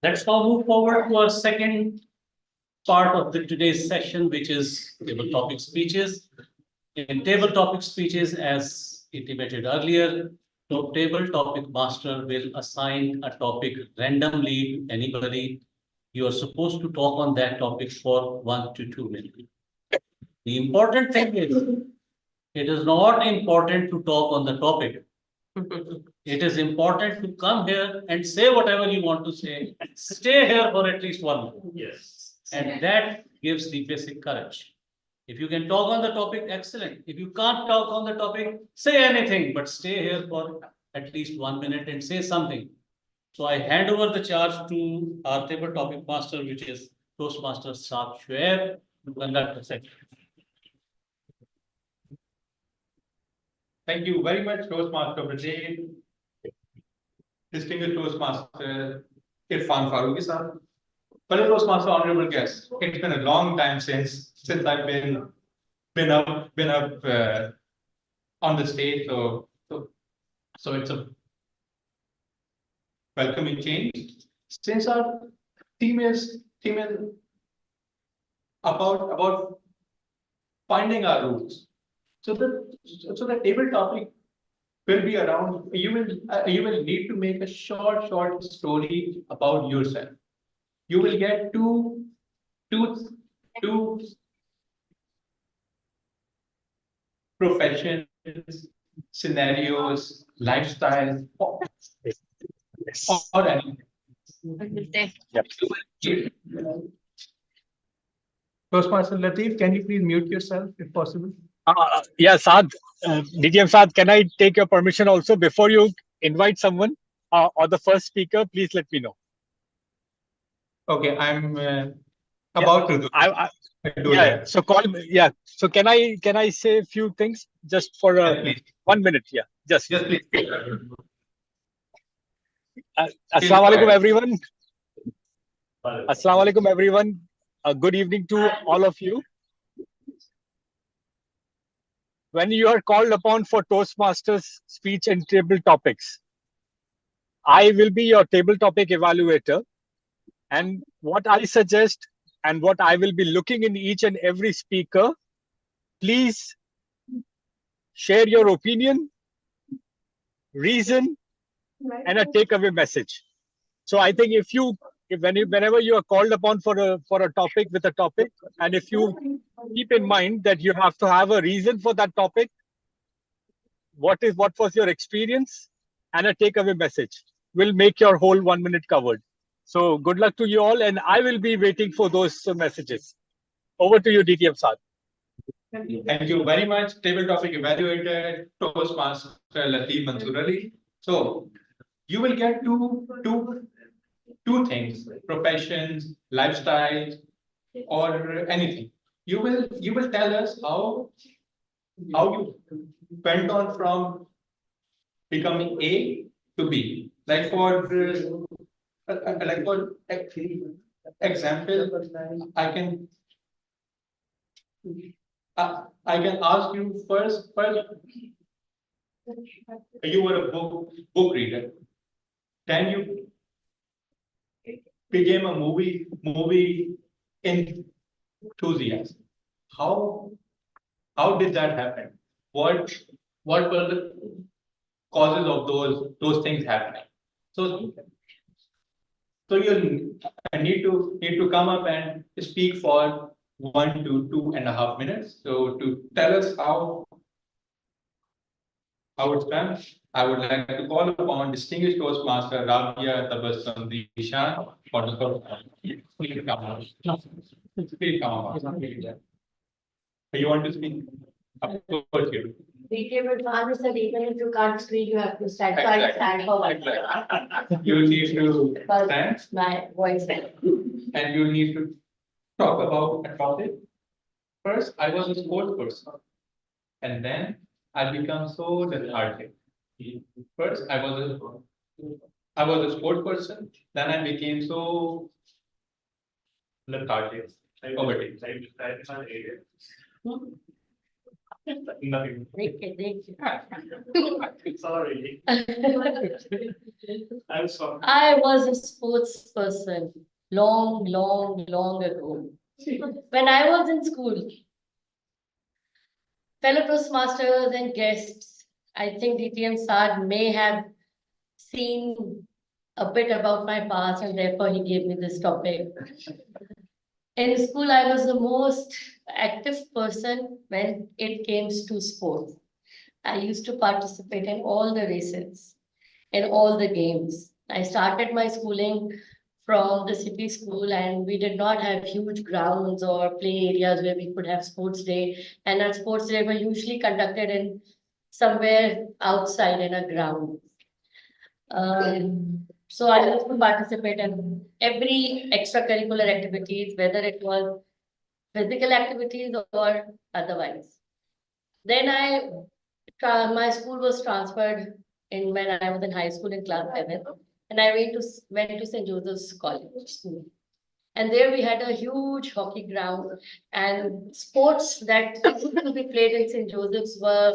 Let's now move forward to our second part of today's session, which is table topic speeches. In table topic speeches, as intimated earlier, the table topic master will assign a topic randomly to anybody. You are supposed to talk on that topic for 1 to 2 minutes. The important thing is, it is not important to talk on the topic. It is important to come here and say whatever you want to say. Stay here for at least 1 minute. Yes. And that gives the basic courage. If you can talk on the topic, excellent. If you can't talk on the topic, say anything, but stay here for at least 1 minute and say something. So I hand over the charge to our table topic master, which is Toastmaster Saab Shoaib, to conduct the session. Thank you very much, Toastmaster of the day, distinguished Toastmaster Irfan Faruqi sir. Fellow Toastmaster, honorable guests, it's been a long time since I've been up on the stage, so it's a welcoming change. Since our theme is about finding our roots, so the table topic will be around. You will need to make a short story about yourself. You will get two professions, scenarios, lifestyles, or anything. Toastmaster Lateef, can you please mute yourself if possible? Yeah, Saad, DTM Saad, can I take your permission also before you invite someone or the first speaker? Please let me know. Okay, I'm about to do. Yeah. So call me. Yeah. So can I say a few things just for 1 minute? Yeah. Just please. Assalamu alaikum, everyone. Assalamu alaikum, everyone. Good evening to all of you. When you are called upon for Toastmasters speech and table topics, I will be your table topic evaluator. And what I suggest And what I will be looking in each and every speaker, please share your opinion, reason, and a takeaway message. So I think whenever you are called upon for a topic with a topic, and if you keep in mind that you have to have a reason for that topic, what was your experience, and a takeaway message will make your whole 1 minute covered. So good luck to you all, and I will be waiting for those messages. Over to you, DTM Saad. Thank you very much. Table topic evaluated, Toastmaster Latif Mansoor Ali. So you will get two things: professions, lifestyles, or anything. You will tell us how you went on from becoming A to B. Like for example, I can ask you first. You were a book reader. Then you became a movie enthusiast. How did that happen? What were the causes of those things happening? So you need to come up and speak for 1 to 2.5 minutes. So to tell us how it's done, I would like to call upon distinguished Toastmaster Rabia Tabassum Dishan for the first time. Please come on. Please come on. You want to speak? Of course you do. DTM Irfan said even if you can't speak, you have to stand. So I stand for 1 minute. You need to stand. My voice. And you need to talk about a topic. First, I was a sports person, and then I become so lethargic. First, I was a sports person, then I became so lethargic. Over Nothing. Sorry. I'm sorry. I was a sports person long ago. When I was in school, fellow Toastmasters and guests, I think DTM Saad may have seen a bit about my past, and therefore he gave me this topic. In school, I was the most active person when it came to sports. I used to participate in all the races, in all the games. I started my schooling from the city school, and we did not have huge grounds or play areas where we could have sports day. And our sports day were usually conducted in somewhere outside in a ground. So I used to participate in every extracurricular activities, whether it was physical activities or otherwise. Then my school was transferred when I was in high school in class 7, and I went to St. Joseph's College school. And there we had a huge hockey ground, and sports that used to be played in St. Joseph's were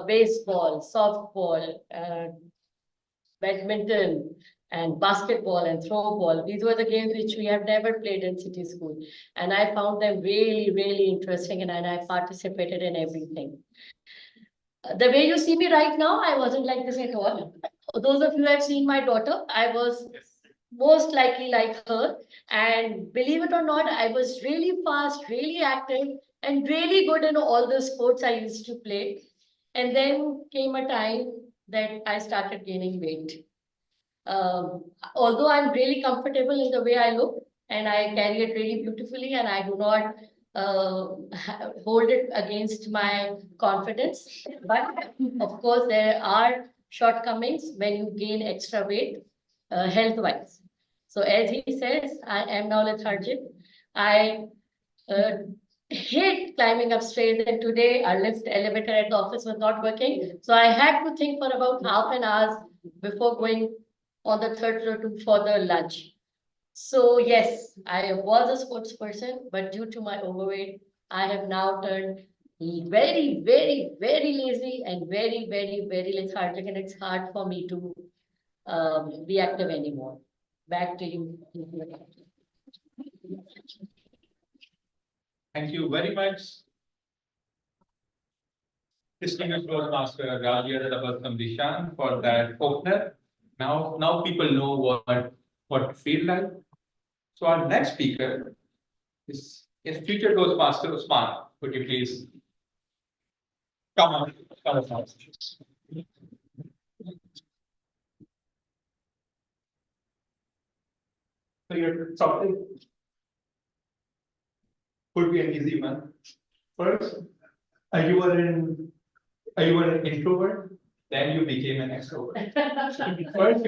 baseball, softball, badminton, and basketball and throw ball. These were the games which we have never played in city school. And I found them really interesting, and I participated in everything. The way you see me right now, I wasn't like this at all. Those of you who have seen my daughter, I was most likely like her. And believe it or not, I was really fast, really active, and really good in all the sports I used to play. And then came a time that I started gaining weight. Although I'm really comfortable in the way I look, and I carry it really beautifully, and I do not hold it against my confidence. But of course, there are shortcomings when you gain extra weight, health-wise. So as he says, I am now lethargic. I hate climbing upstairs, and today our lift elevator at the office was not working. So I had to think for about half an hour before going on the third floor for the lunch. So yes, I was a sports person, but due to my overweight, I have now turned very lazy and very lethargic, and it's hard for me to be active anymore. Back to you. Thank you very much. Distinguished Toastmaster Rajya Dabasam Dishan for that opener. Now people know what to feel like. So our next speaker is future Toastmaster Usman. Could you please come on? So your topic could be an easy one. First, you were an introvert, then you became an extrovert. First,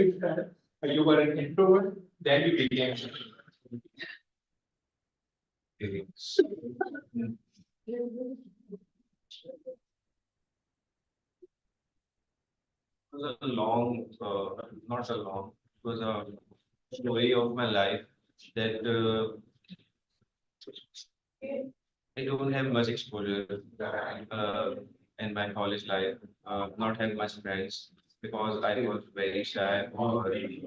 you were an introvert, then you became. It was a long, not so long, it was a story of my life that I don't have much exposure in my college life, not have much friends because I was very shy. Can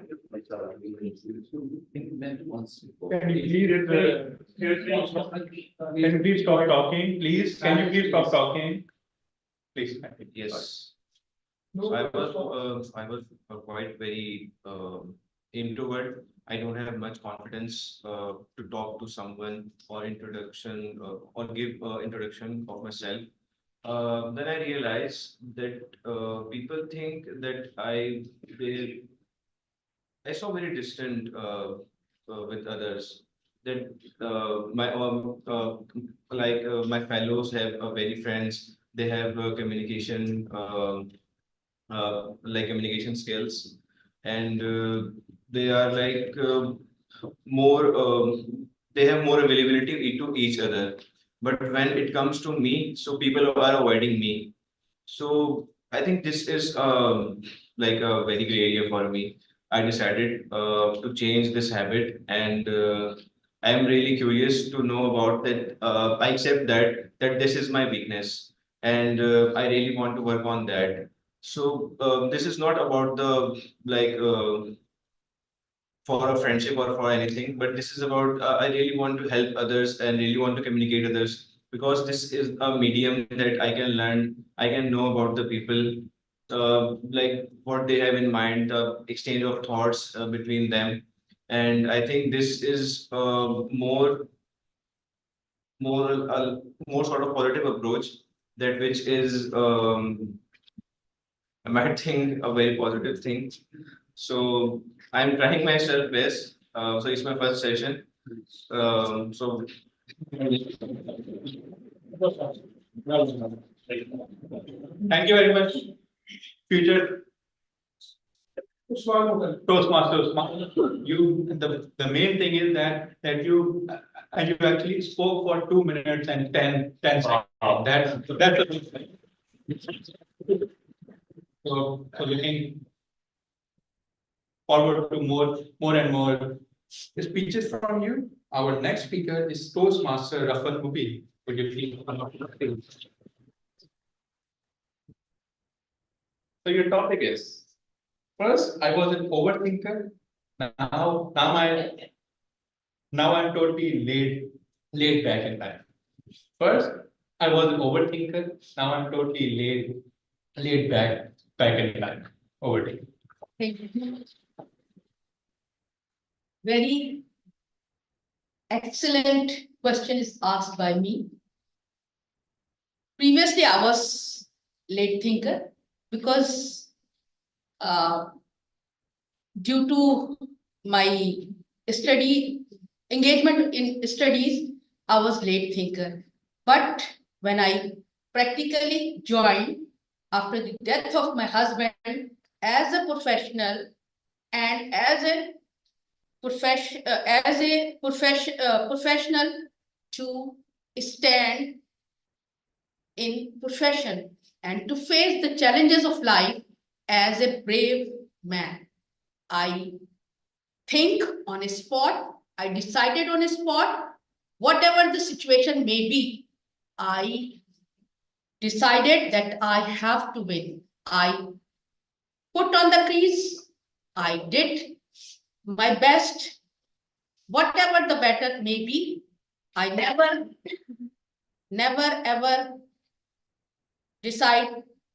you please stop talking, please? Can you please stop talking? Please. Yes. So I was quite very introvert. I don't have much confidence to talk to someone or introduction or give introduction of myself. Then I realized that people think that I saw very distant with others. That my fellows have very friends. They have communication. Like communication skills, and they are like more they have more availability to each other. But when it comes to me, so people are avoiding me. So I think this is like a very gray area for me. I decided to change this habit, and I am really curious to know about that. I accept that this is my weakness, and I really want to work on that. So this is not about the like for a friendship or for anything, but this is about I really want to help others and really want to communicate others because this is a medium that I can learn, I can know about the people, like what they have in mind, the exchange of thoughts between them, and I think this is more sort of positive approach that which is I might think a very positive thing. So I'm trying myself best. So it's my first session. So Thank you very much, future Toastmasters. The main thing is that you actually spoke for 2 minutes and 10 seconds. That's so looking forward to more and more speeches from you. Our next speaker is Toastmaster Rafat Mubi. Would you please come up to the stage? So your topic is, first I was an overthinker. Now I'm totally laid back in life. First, I was an overthinker. Now I'm totally laid back in life. Overthinker. Thank you. Very excellent question is asked by me. Previously, I was late thinker because due to my engagement in studies, I was late thinker. But when I practically joined after the death of my husband as a professional and as a professional to stand in profession and to face the challenges of life as a brave man. I think on a spot, I decided on a spot, whatever the situation may be, I decided that I have to win. I put on the crease, I did my best, whatever the battle may be, I never ever decide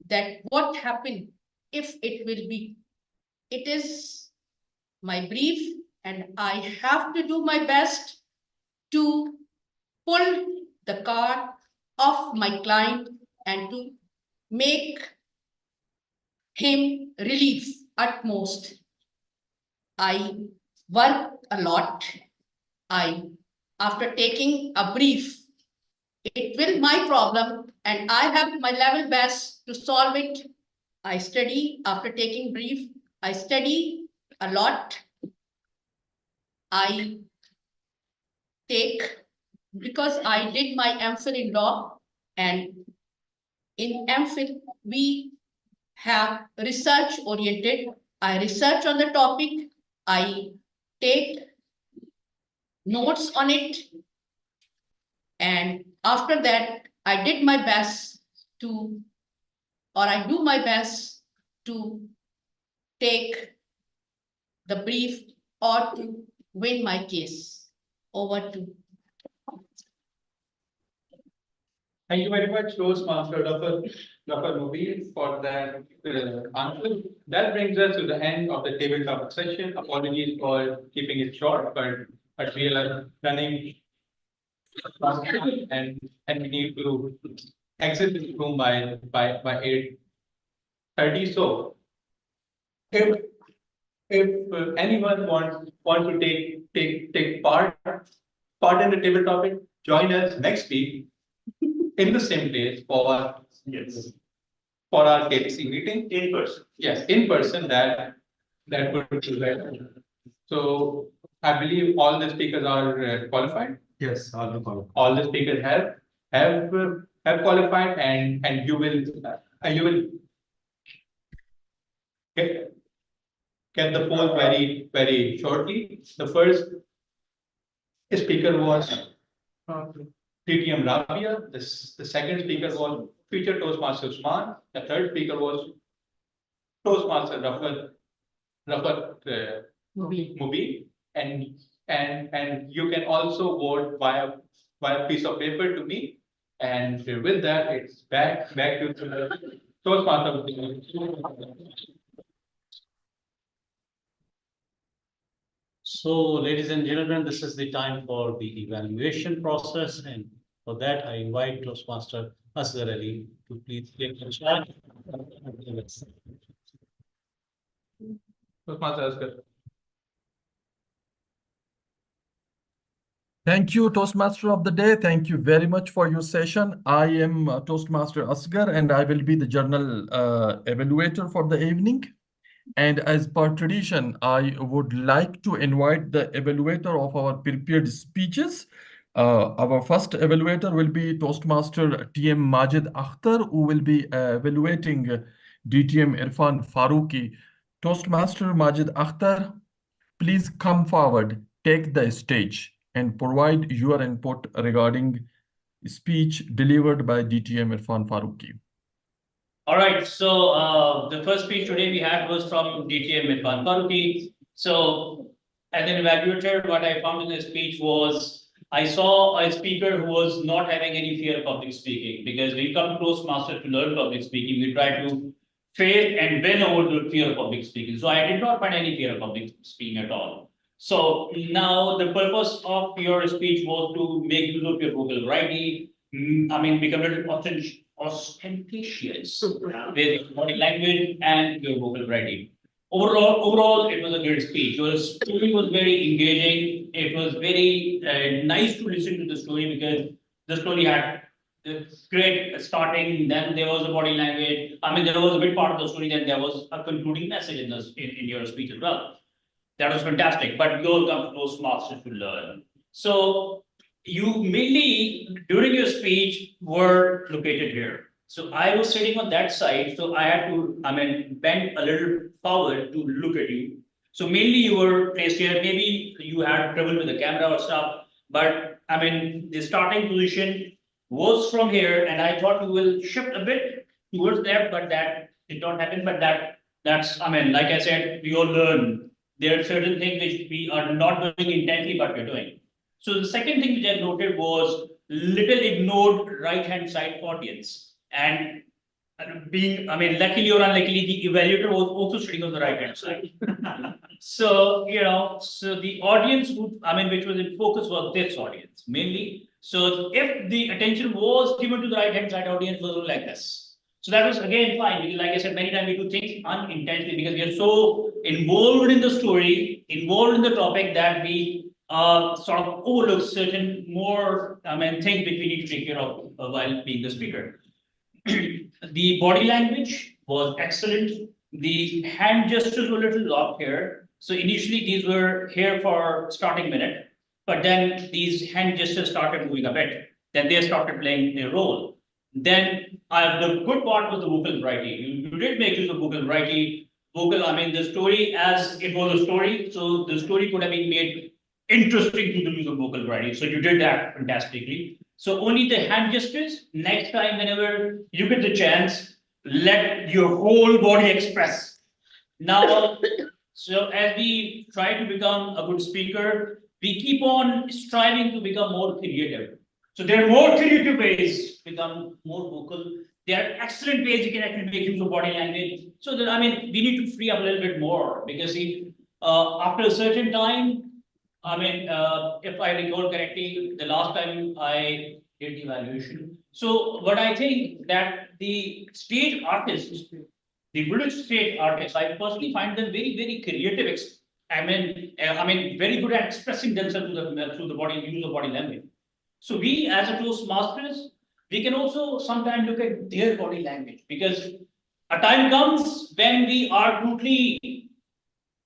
that what happened if it will be. It is my brief and I have to do my best to pull the card of my client and to make him relief utmost. I work a lot. After taking a brief, it will my problem and I have my level best to solve it. I study after taking brief. I study a lot. I take, because I did my MPhil in law, and in MPhil, we have research oriented. I research on the topic. I take notes on it. And after that, I did my best to, or I do my best to take the brief or to win my case. Over to. Thank you very much, Toastmaster Dr. Mubin, for that answer. That brings us to the end of the tabletop session. Apologies for keeping it short, but we are running and we need to exit this room by 8:30. So if anyone wants to take part in the table topic, join us next week in the same place for our KTC meeting In person. Yes, in person. That would be better. So I believe all the speakers are qualified. Yes, all the qualified. All the speakers have qualified, and you will get the poll very shortly. The first speaker was TTM Rabia. The second speaker was future Toastmaster Usman. The third speaker was Toastmaster Rafat Mubi. And you can also vote via piece of paper to me. And with that, it's back to the Toastmaster. So, ladies and gentlemen, this is the time for the evaluation process, and for that, I invite Toastmaster Asghar Ali to please take the charge. Toastmaster Asghar. Thank you, Toastmaster of the Day. Thank you very much for your session. I am Toastmaster Asghar, and I will be the journal evaluator for the evening. And as per tradition, I would like to invite the evaluator of our prepared speeches. Our first evaluator will be Toastmaster TM Majid Akhtar, who will be evaluating DTM Irfan Faruqi. Toastmaster Majid Akhtar, please come forward, take the stage, and provide your input regarding speech delivered by DTM Irfan Faruqi. All right, so the first speech today we had was from DTM Irfan Faruqi. So as an evaluator, what I found in the speech was I saw a speaker who was not having any fear of public speaking, because when you come to Toastmasters to learn public speaking, we try to face and win over the fear of public speaking. So I did not find any fear of public speaking at all. So now the purpose of your speech was to make use of your vocal variety. Become a little ostentatious with body language and your vocal variety. Overall, it was a great speech. Your story was very engaging. It was very nice to listen to the story, because the story had the great starting. Then there was a body language. There was a big part of the story. Then there was a concluding message in your speech as well. That was fantastic. But you all come to Toastmasters to learn. So you mainly during your speech were located here. So I was sitting on that side, so I had to, bend a little forward to look at you. So mainly you were placed here. Maybe you had trouble with the camera or stuff, but the starting position was from here, and I thought you will shift a bit towards there, but that did not happen. But that's like I said, we all learn. There are certain things which we are not doing intently, but we're doing. So the second thing which I noted was little ignored right-hand side audience. And being, I mean, luckily or unluckily, the evaluator was also sitting on the right-hand side. So, so the audience would, I mean, which was in focus was this audience mainly. So if the attention was given to the right-hand side audience was like this. So that was again fine, because like I said, many times we do things unintentionally because we are so involved in the story, involved in the topic that we sort of overlook certain more, I mean, things which we need to take care of while being the speaker. The body language was excellent. The hand gestures were a little off here. So initially these were here for starting minute, but then these hand gestures started moving a bit. Then they started playing a role. Then the good part was the vocal variety. You did make use of vocal variety. Vocal, I mean, the story as it was a story. So the story could have been made interesting through the use of vocal variety. So you did that fantastically. So only the hand gestures. Next time, whenever you get the chance, let your whole body express. Now, so as we try to become a good speaker, we keep on striving to become more creative. So there are more creative ways to become more vocal. There are excellent ways you can actually make use of body language. So that, I mean, we need to free up a little bit more because see, after a certain time, I mean, if I recall correctly, the last time I did the evaluation. So what I think that the stage artists, the British stage artists, I personally find them very, very creative. I mean, very good at expressing themselves through the body, use of body language. So we, as a Toastmasters, we can also sometimes look at their body language because a time comes when we are totally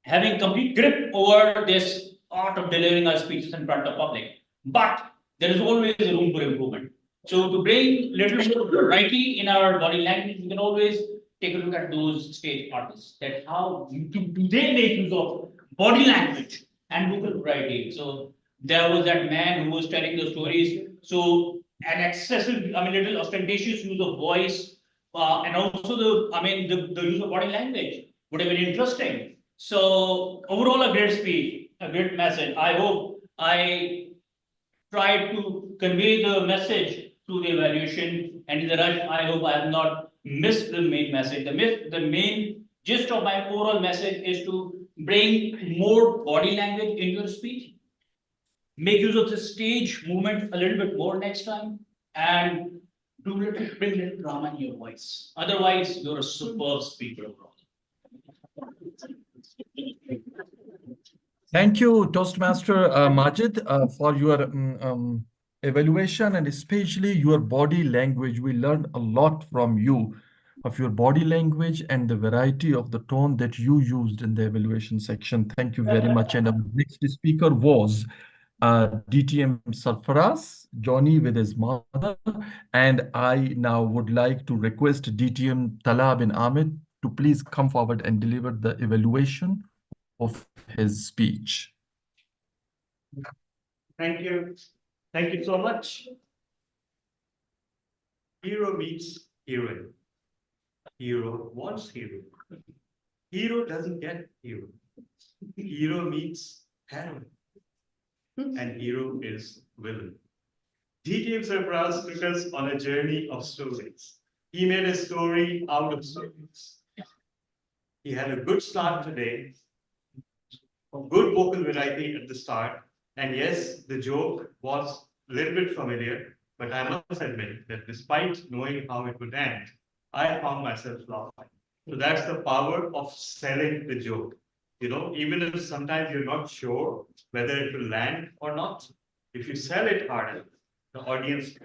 having complete grip over this art of delivering our speeches in front of public. But there is always a room for improvement. So to bring little more variety in our body language, we can always take a look at those stage artists. That how do they make use of body language and vocal variety. So there was that man who was telling the stories. So an excessive, I mean, little ostentatious use of voice, and also the use of body language would have been interesting. So overall, a great speech, a great message. I hope I tried to convey the message through the evaluation, and in the rush, I hope I have not missed the main message. The main gist of my overall message is to bring more body language in your speech, make use of the stage movement a little bit more next time, and bring a little drama in your voice. Otherwise, you're a superb speaker. Thank you, Toastmaster Majid, for your evaluation and especially your body language. We learned a lot from you of your body language and the variety of the tone that you used in the evaluation section. Thank you very much. And our next speaker was DTM Sarfaraz, Johnny with his mother. And I now would like to request DTM Talab bin Ahmed to please come forward and deliver the evaluation of his speech. Thank you. Thank you so much. Hero meets heroine. Hero wants hero. Hero doesn't get hero. Hero meets heroine. And hero is villain. DTM Sarfaraz took us on a journey of stories. He made a story out of stories. He had a good start today, a good vocal variety at the start. And yes, the joke was a little bit familiar, but I must admit that despite knowing how it would end, I found myself laughing. So that's the power of selling the joke. Even if sometimes you're not sure whether it will land or not, if you sell it hard enough, the audience.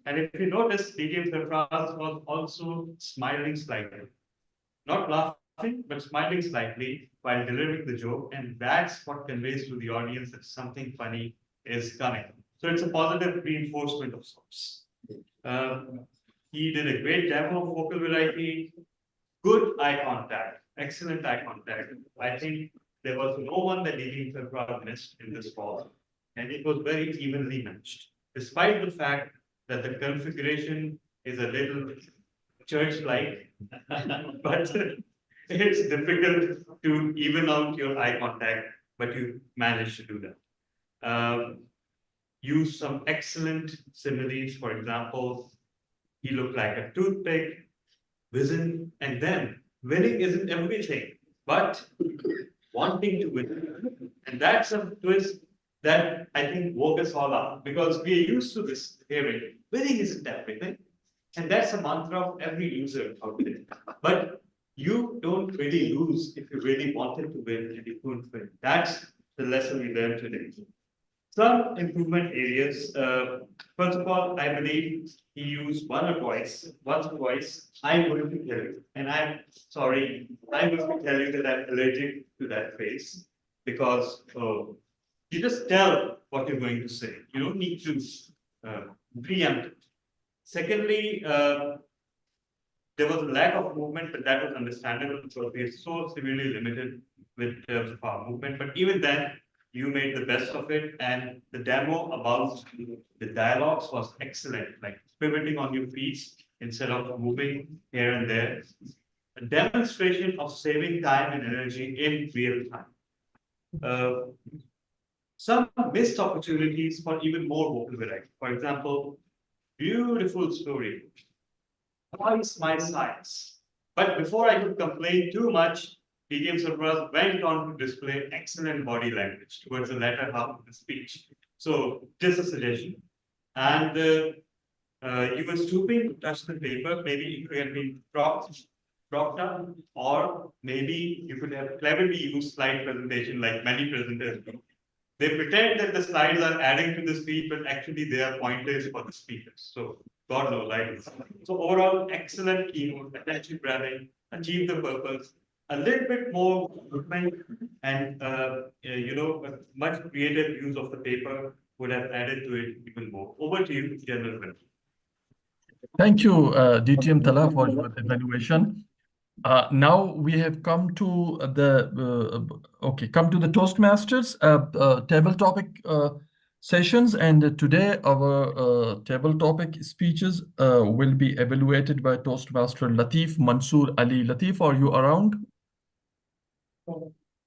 And if you notice, DTM Sarfaraz was also smiling slightly. Not laughing, but smiling slightly while delivering the joke. And that's what conveys to the audience that something funny is coming. So it's a positive reinforcement of sorts. He did a great demo of vocal variety, good eye contact, excellent eye contact. I think there was no one that DTM Sarfaraz missed in this call. And it was very evenly matched, despite the fact that the configuration is a little church-like, but it's difficult to even out your eye contact, but you managed to do that. used some excellent similes. For example, he looked like a toothpick, vision, and then winning isn't everything, but wanting to win. And that's a twist that I think woke us all up because we're used to this hearing, winning isn't everything. And that's a mantra of every user out there. But you don't really lose if you really wanted to win and you couldn't win. That's the lesson we learned today. Some improvement areas. First of all, I believe he used one voice. I'm going to tell you, and I'm sorry. I'm going to tell you that I'm allergic to that phrase because you just tell what you're going to say. You don't need to preempt it. Secondly, there was a lack of movement, but that was understandable because we are so severely limited with terms of our movement. But even then, you made the best of it, and the demo about the dialogues was excellent, like pivoting on your feet instead of moving here and there. A demonstration of saving time and energy in real time. Some missed opportunities for even more vocal variety. For example, beautiful story. Twice my size. But before I could complain too much, DTM Surprise went on to display excellent body language towards the latter half of the speech. So, just a suggestion. And you were stooping to touch the paper. Maybe it could have been propped up, or maybe you could have cleverly used slide presentation like many presenters do. They pretend that the slides are adding to the speech, but actually they are pointers for the speakers. So God knows, right? So overall, excellent keynote, attention grabbing, achieve the purpose, a little bit more movement, and a much creative use of the paper would have added to it even more. Over to you, General Vinod. Thank you, DTM Tala, for your evaluation. Now we have come to the Toastmasters table topic sessions, and today our table topic speeches will be evaluated by Toastmaster Latif Mansoor Ali. Latif, are you around?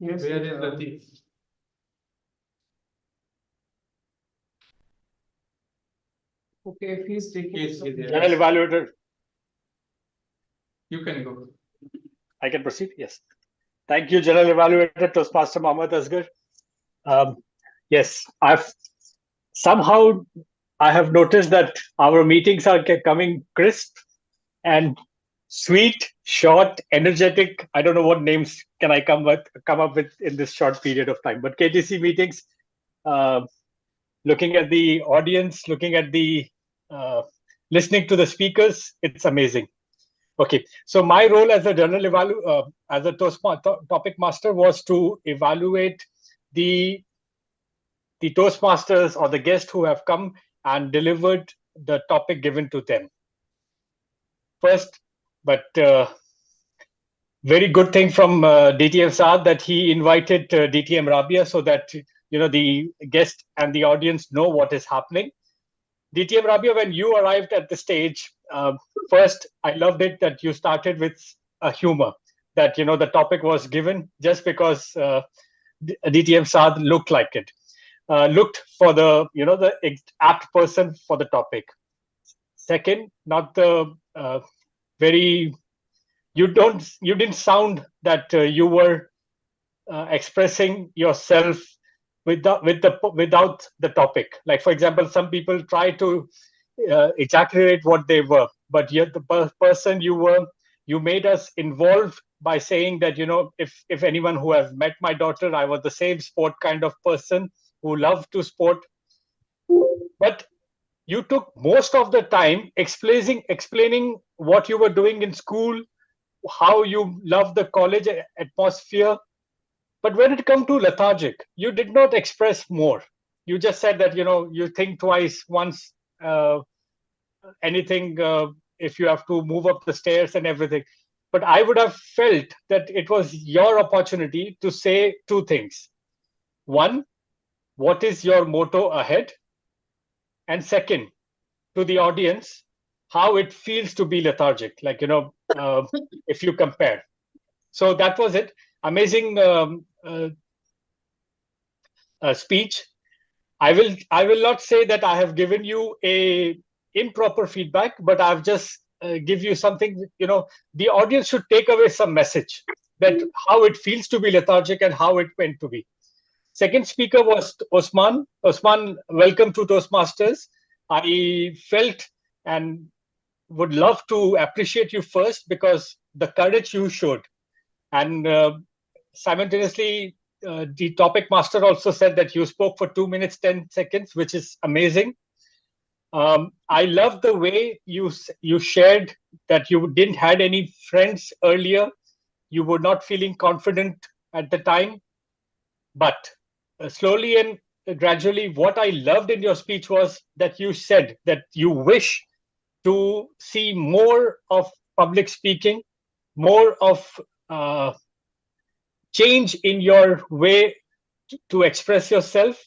Yes. Where is Latif? Okay, if he's taking. Yes, he is there. General Evaluator, You can go. I can proceed? Yes. Thank you, General Evaluator Toastmaster Mohammad Asghar. Yes, I have noticed that our meetings are coming crisp and sweet, short, energetic. I don't know what names can I come up with in this short period of time. But KTC meetings, looking at the audience, looking at the listening to the speakers, it's amazing. Okay, so my role as a as a topic master was to evaluate the Toastmasters or the guests who have come and delivered the topic given to them. First, but very good thing from DTM Saad that he invited DTM Rabia so that the guest and the audience know what is happening. DTM Rabia, when you arrived at the stage, first I loved it that you started with a humor, that the topic was given just because DTM Saad looked like it, looked for the apt person for the topic. Second, not the you didn't sound that you were expressing yourself without the topic. Like, for example, some people try to ejaculate what they were, but yet the person you made us involved by saying that if anyone who has met my daughter, I was the same sport kind of person who loved to sport. But you took most of the time explaining what you were doing in school, how you love the college atmosphere. But when it comes to lethargic, you did not express more. You just said that you think twice, once, anything, if you have to move up the stairs and everything. But I would have felt that it was your opportunity to say two things. One, what is your motto ahead? And second, to the audience, how it feels to be lethargic, like, if you compare. So that was it. Amazing speech. I will not say that I have given you a improper feedback, but I've just give you something. The audience should take away some message that how it feels to be lethargic and how it meant to be. Second speaker was Osman. Osman, welcome to Toastmasters. I felt and would love to appreciate you first because the courage you showed. And simultaneously, the topic master also said that you spoke for 2 minutes, 10 seconds, which is amazing. I love the way you shared that you didn't had any friends earlier. You were not feeling confident at the time, but slowly and gradually, what I loved in your speech was that you said that you wish to see more of public speaking, more of change in your way to express yourself.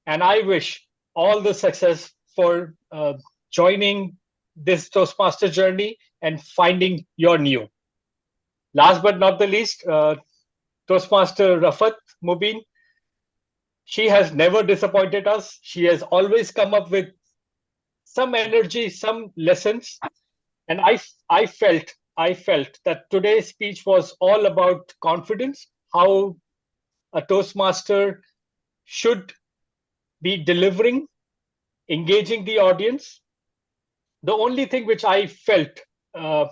And I wish all the success for joining this Toastmaster journey and finding your new. Last but not the least, Toastmaster Rafat Mubin. She has never disappointed us. She has always come up with some energy, some lessons. And I felt that today's speech was all about confidence, how a Toastmaster should be delivering, engaging the audience. The only thing which I felt, the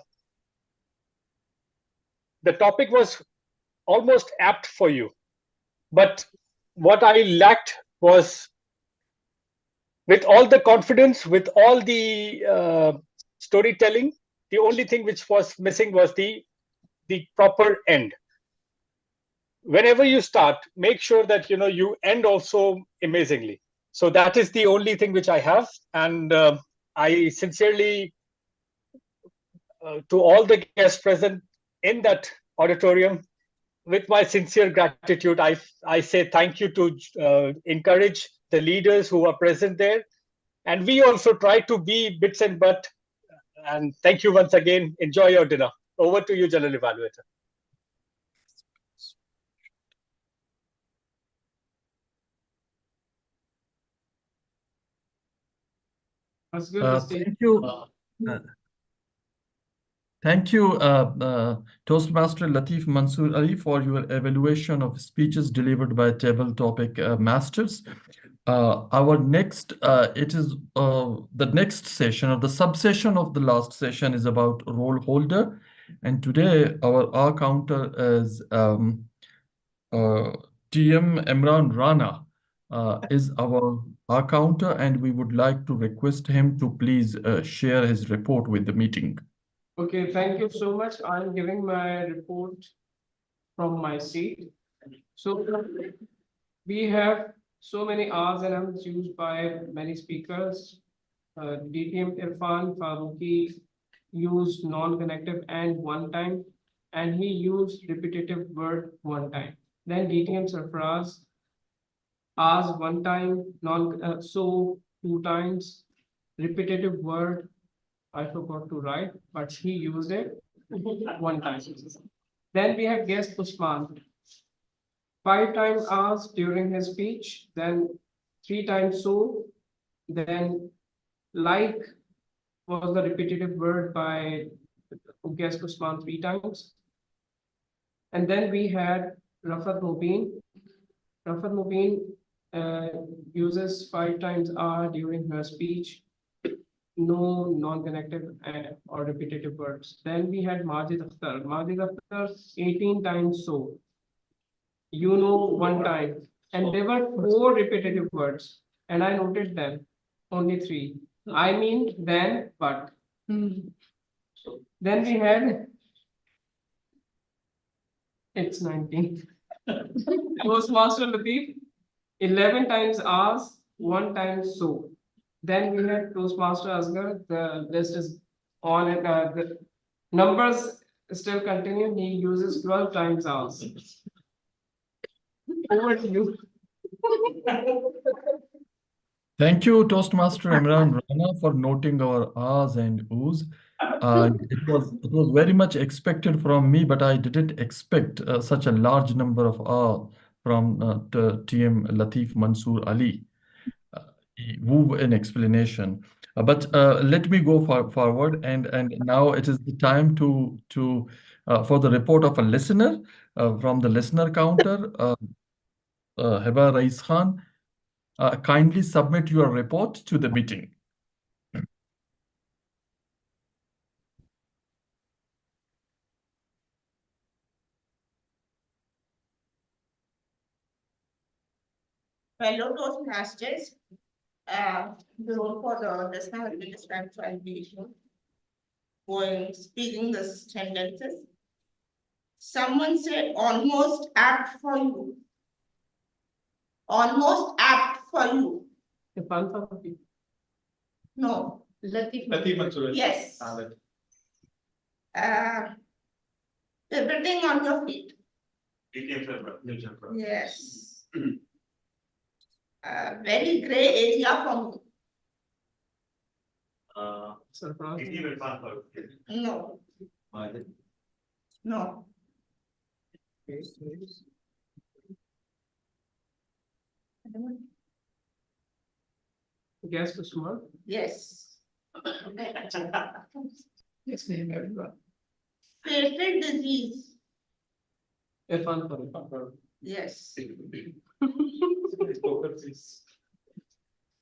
topic was almost apt for you. But what I lacked was, with all the confidence, with all the storytelling, the only thing which was missing was the proper end. Whenever you start, make sure that you end also amazingly. So that is the only thing which I have, and I sincerely, to all the guests present in that auditorium, with my sincere gratitude, I say thank you to encourage the leaders who are present there, and we also try to be bits and butt. And thank you once again. Enjoy your dinner. Over to you, General Evaluator. Thank you. Thank you, Toastmaster Latif Mansoor Ali, for your evaluation of speeches delivered by table topic masters. Our next, it is the next session, or the subsession of the last session, is about role holder. And today our counter is TM Imran Rana is our counter, and we would like to request him to please share his report with the meeting. Okay, thank you so much. I'm giving my report from my seat. So we have so many R's and M's used by many speakers. DTM Irfan Farooqi used non-connective and one time, and he used repetitive word one time. Then DTM Sarfraz asked one time, so two times, repetitive word I forgot to write, but he used it one time. Then we have guest Usman. 5 times asked during his speech, then 3 times so, then like was the repetitive word by guest Usman 3 times. And then we had Rafat Mubin. Rafat Mubin uses 5 times R during her speech. No non-connective or repetitive words. Then we had Majid Akhtar. Majid Akhtar 18 times so. One time. And there were 4 repetitive words. And I noted them. Only 3. I mean, then, but. Then we had, it's 19. Toastmaster Latif, 11 times ask, 1 time so. Then we had Toastmaster Asghar. The list is on, and the numbers still continue. He uses 12 times ask. Over to you. Thank you, Toastmaster Imran Rana, for noting our ahs and oohs. It was very much expected from me, but I didn't expect such a large number of ah from TM Latif Mansoor Ali. woo in explanation. But let me go forward, and now it is the time to for the report of a listener from the listener counter. Heba Rais Khan, kindly submit your report to the meeting. Fellow Toastmasters, the role for the listener has been described, so I'll be going speaking the sentences. Someone said almost apt for you. Almost apt for you. No. Latif. Latif Mansoor. Yes. Pivoting on your feet. Yes. Very gray area for me. No. No. Guess was small. Yes. Yes, name everyone. Fatal disease. Irfan Farooq. Yes.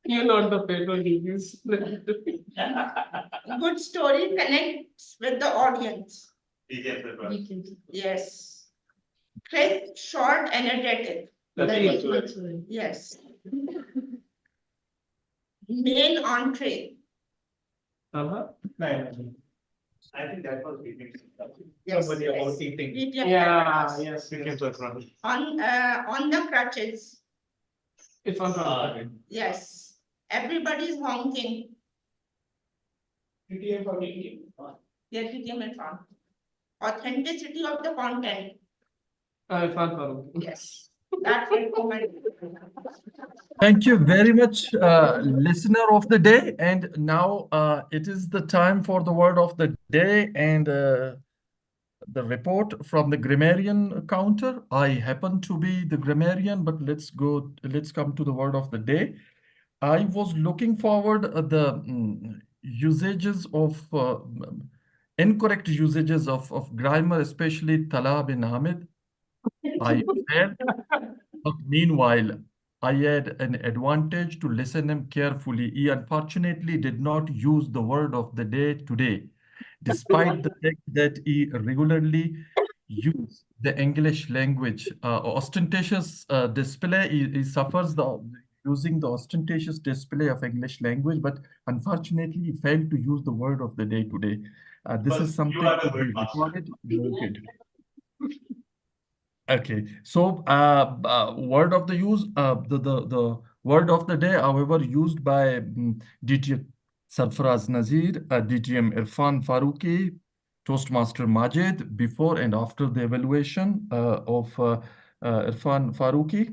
You're not the fatal disease. Good story connects with the audience. Yes. Crisp, short, energetic. Yes. Main entree. I think that was eating. Yes, Somebody yes. about eating. Yeah, yes. On the crutches. Irfan Farooq. Yes. Everybody's honking. Yeah, TTM and fun. Authenticity of the content. Irfan Farooq. Yes. That's it for my. Thank you very much, listener of the day. And now it is the time for the word of the day and the report from the grammarian counter. I happen to be the grammarian, but let's come to the word of the day. I was looking forward the usages of incorrect usages of grammar, especially Tala bin Hamid. I failed, but meanwhile, I had an advantage to listen him carefully. He unfortunately did not use the word of the day today, despite the fact that he regularly use the English language. Ostentatious display, he suffers the using the ostentatious display of English language, but unfortunately, he failed to use the word of the day today. This is something to be recorded, noted. Okay, so word of the use, the word of the day, however, used by DTM Sarfaraz Nazir, DTM Irfan Farooqi, Toastmaster Majid, before and after the evaluation of Irfan Farooqi.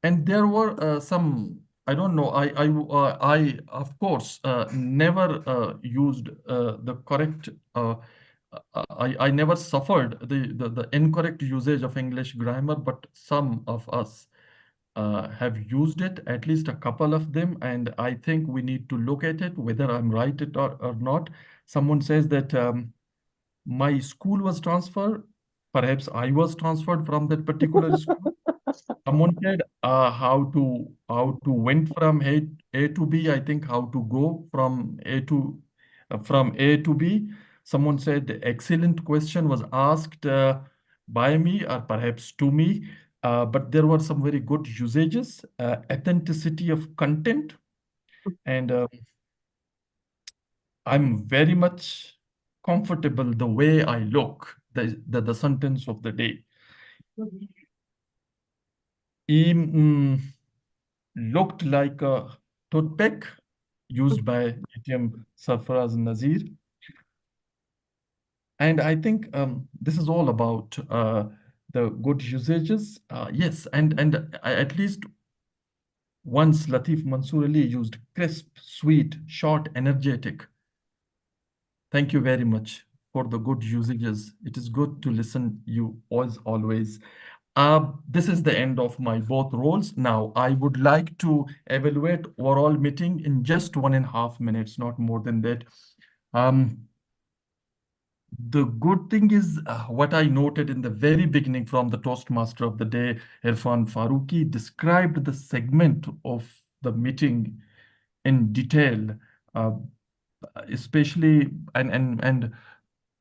And there were some, I don't know, I of course never used the correct. I never suffered the incorrect usage of English grammar, but some of us have used it, at least a couple of them, and I think we need to look at it, whether I'm right or not. Someone says that my school was transferred. Perhaps I was transferred from that particular school. Someone said how to went from A to B. I think how to go from A to B. Someone said the excellent question was asked by me or perhaps to me, but there were some very good usages, authenticity of content, and I'm very much comfortable the way I look. The sentence of the day. He looked like a toothpick used by ATM Sarfaraz Nazir. And I think this is all about the good usages. Yes, and at least once Latif Mansoor Ali used crisp, sweet, short, energetic. Thank you very much for the good usages. It is good to listen you always. This is the end of my both roles. Now, I would like to evaluate overall meeting in just 1.5 minutes, not more than that. The good thing is what I noted in the very beginning from the Toastmaster of the day, Irfan Faruqi, described the segment of the meeting in detail, uh, especially and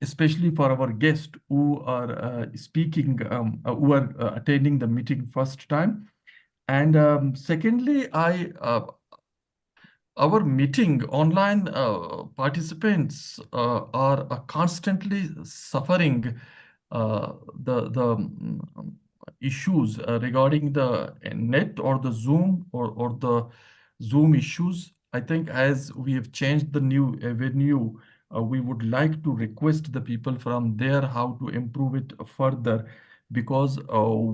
especially for our guests who are speaking, who are attending the meeting first time. And secondly, our meeting online participants are constantly suffering the issues regarding the net or the or the Zoom issues. I think as we have changed the new avenue, we would like to request the people from there how to improve it further, because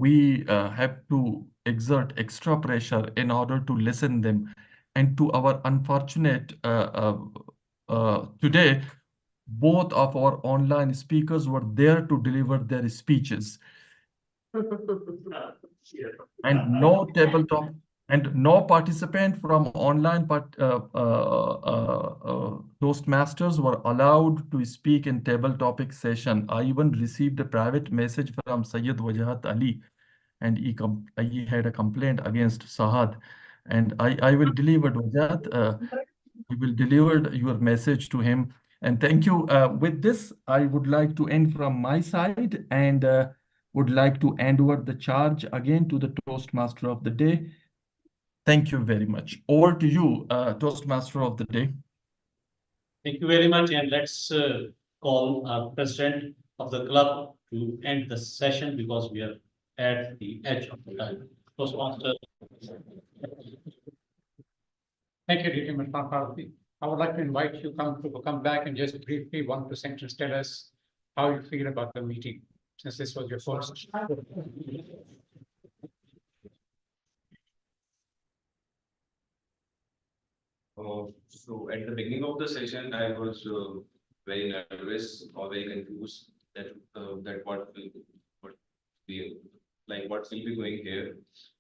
we have to exert extra pressure in order to listen them. And to our unfortunate today, both of our online speakers were there to deliver their speeches, and no tabletop and no participant from online Toastmasters were allowed to speak in table topic session. I even received a private message from Sayyid Wajahat Ali, and he had a complaint against Sahad. And I will deliver Wajahat. We will deliver your message to him. And thank you. With this, I would like to end from my side, and would like to hand over the charge again to the Toastmaster of the day. Thank you very much. Over to you, Toastmaster of the day. Thank you very much. And let's call our president of the club to end the session because we are at the edge of the time. Toastmaster. Thank you, DT Irfan Faruqi. I would like to invite you to come back and just briefly, 1 2 sentences, tell us how you feel about the meeting, since this was your first. So at the beginning of the session, I was very nervous or very confused that what will be what will be going here.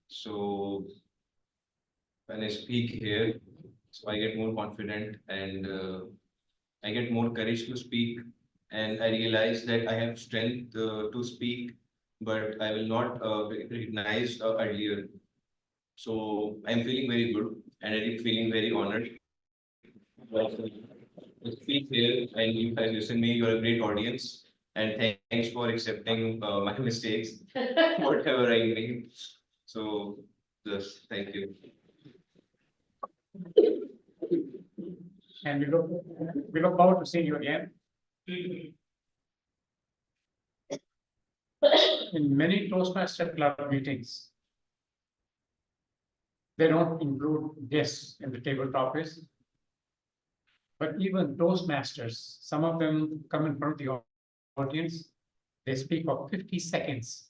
So when I speak here, so I get more confident and I get more courage to speak, and I realize that I have strength to speak, but I will not recognize earlier. So I'm feeling very good and I'm feeling very honored to speak here, and you guys listen me. You're a great audience, and thanks for accepting my mistakes, whatever I made. So just thank you. And we look forward to seeing you again. In many Toastmaster Club meetings, they don't include guests in the table topics. But even Toastmasters, some of them come in front of the audience, they speak for 50 seconds,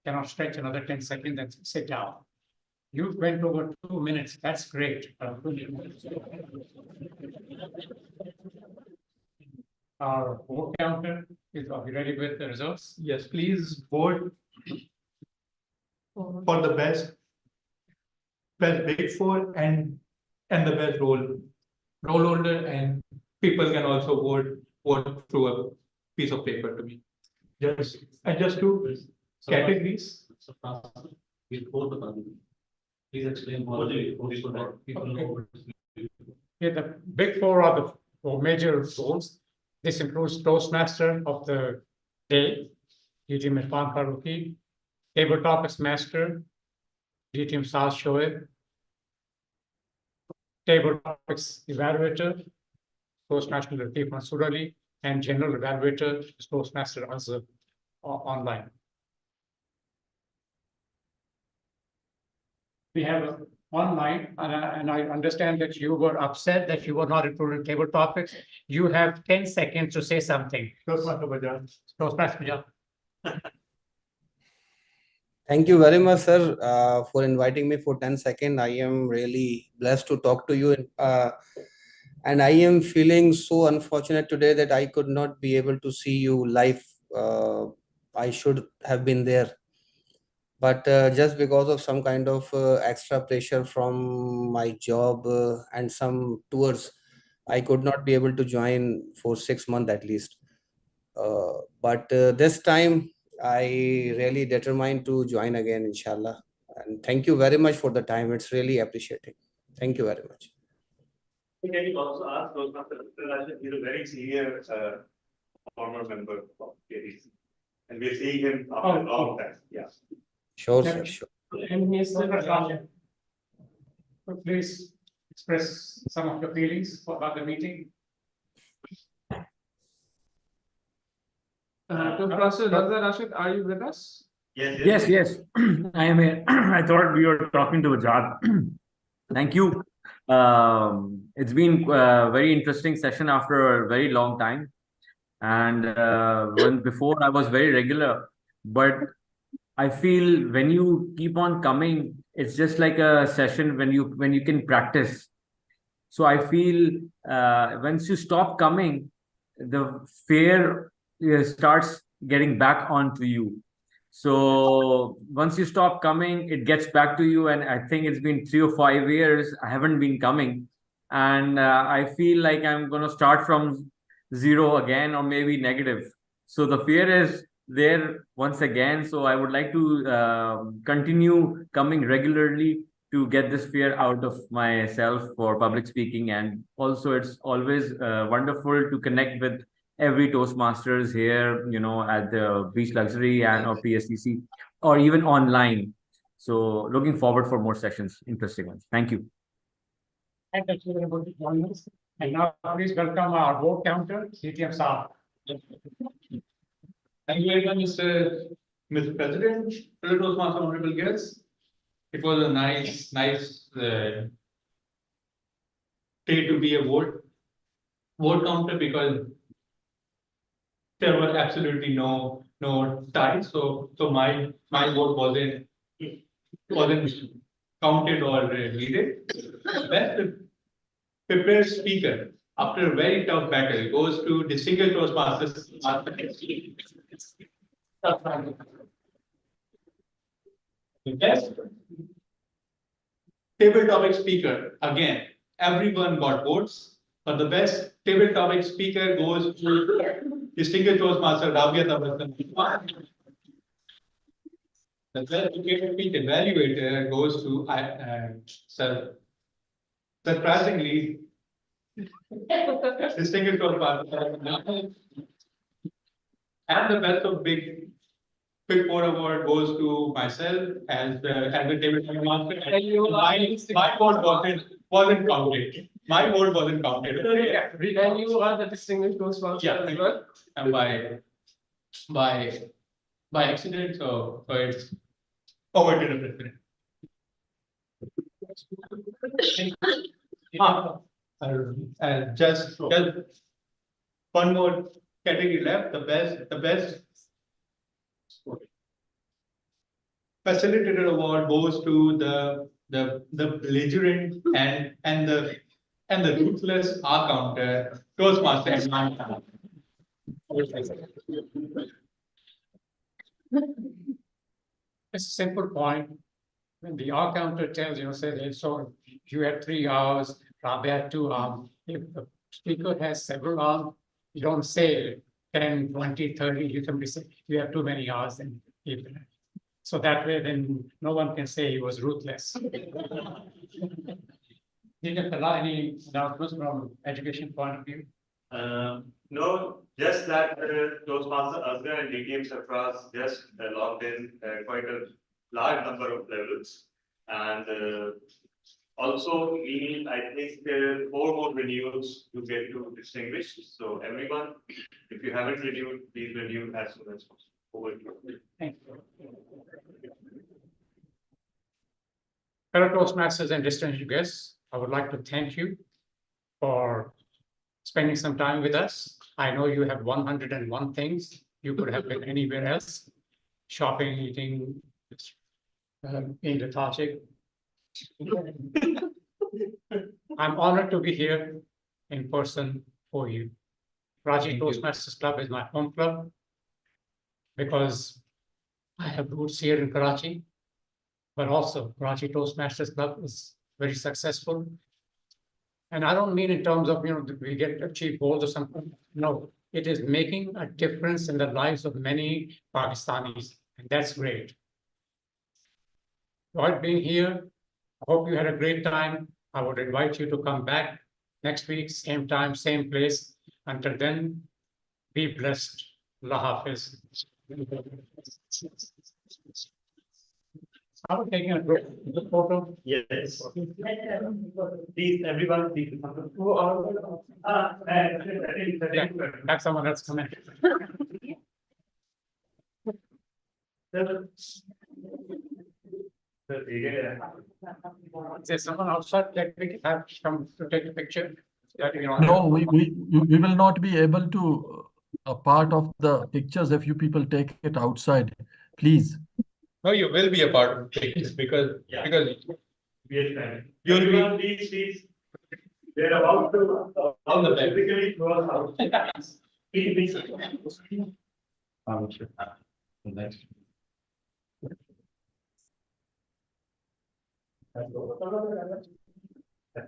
cannot stretch another 10 seconds and sit down. You went over 2 minutes, that's great. Our vote counter are we ready with the results? Yes, please vote for the best big four and the best roll holder, and people can also vote through a piece of paper to me. Just two categories. Please explain what people know. Yeah, the big four are the four major roles. This includes Toastmaster of the day, DT Irfan Faruqi, Table Topics Master, DT Saad Shoaib, Table Topics Evaluator, Toastmaster Latif Mansoor Ali, and General Evaluator, Toastmaster Azhar online. We have online, and I understand that you were upset that you were not included in table topics. You have 10 seconds to say something. Toastmaster Bajaj. Thank you very much, sir, for inviting me for 10 seconds. I am really blessed to talk to you. And I am feeling so unfortunate today that I could not be able to see you live. I should have been there. But just because of some kind of extra pressure from my job and some tours, I could not be able to join for 6 months at least. But this time I really determined to join again, inshallah. And thank you very much for the time. It's really appreciated. Thank you very much. Can you also ask Toastmasters? He's a very senior former member of KDC. And we're seeing him after a long time. Yeah. Sure, sir. Sure. And Mr. Prakash, please express some of your feelings about the meeting. Professor Rashid, are you with us? Yes, I am here. I thought we were talking to Ajad. Thank you. It's been a very interesting session after a very long time. And when before I was very regular, but I feel when you keep on coming, it's just like a session when you can practice. So I feel once you stop coming, the fear starts getting back onto you. So once you stop coming, it gets back to you. And I think it's been 3 or 5 years I haven't been coming, and I feel like I'm going to start from zero again, or maybe negative. So the fear is there once again. So I would like to continue coming regularly to get this fear out of myself for public speaking. And also it's always wonderful to connect with every Toastmasters here, at the Beach Luxury and or PSCC, or even online. So looking forward for more sessions, interesting ones. Thank you. Thank you very much for joining us. And now please welcome our vote counter, CTM Saab. Thank you very much, Mr. President, fellow Toastmasters, honorable guests. It was a nice day to be a vote counter, because there was absolutely no tie. So my vote wasn't counted or needed. Best prepared speaker after a very tough battle goes to distinguished Toastmasters. Best table topic speaker, again, everyone got votes, but the best table topic speaker goes to distinguished Toastmaster Rabia Tabassum. The best educated speech evaluator goes to surprisingly distinguished Toastmaster. And the best of Big Four award goes to myself as the table topic master. My vote wasn't counted. My vote wasn't counted. And you are the distinguished Toastmaster as well. And by accident, so it's over to the president. And just one more category left. The best facilitator award goes to the belligerent and the ruthless counter Toastmaster. It's a simple point. When the R counter tells you, say, so you had 3 hours, Rabia had 2 hours. If the speaker has several hours, you don't say 10, 20, 30, you simply say you have too many hours and keep it. So that way, then no one can say he was ruthless. Did you allow any announcements from education point of view? No, just that Toastmaster Asghar and DTM Sarfraz just logged in quite a large number of levels. And also we need, I think, 4 more renewals to get to distinguished. So everyone, if you haven't renewed, please renew as soon as possible. Over to you. Thank you. Fellow Toastmasters and distinguished guests, I would like to thank you for spending some time with us. I know you have 101 things. You could have been anywhere else, shopping, eating, being lethargic. I'm honored to be here in person for you. Karachi Toastmasters Club is my home club because I have roots here in Karachi. but also Karachi Toastmasters Club is very successful. And I don't mean in terms of, that we get achieve goals or something. No, it is making a difference in the lives of many Pakistanis, and that's great. While being here, I hope you had a great time. I would invite you to come back next week, same time, same place. Until then, be blessed. Allah Hafiz. Are we taking a group photo? Yes. Please, everyone, please. Who are? Have someone else come in. Is there someone outside that we can have come to take a picture? No, we will not be able to a part of the pictures if you people take it outside, please. No, you will be a part of it because you'll be. Please. They're about to On the back. physically throw us out.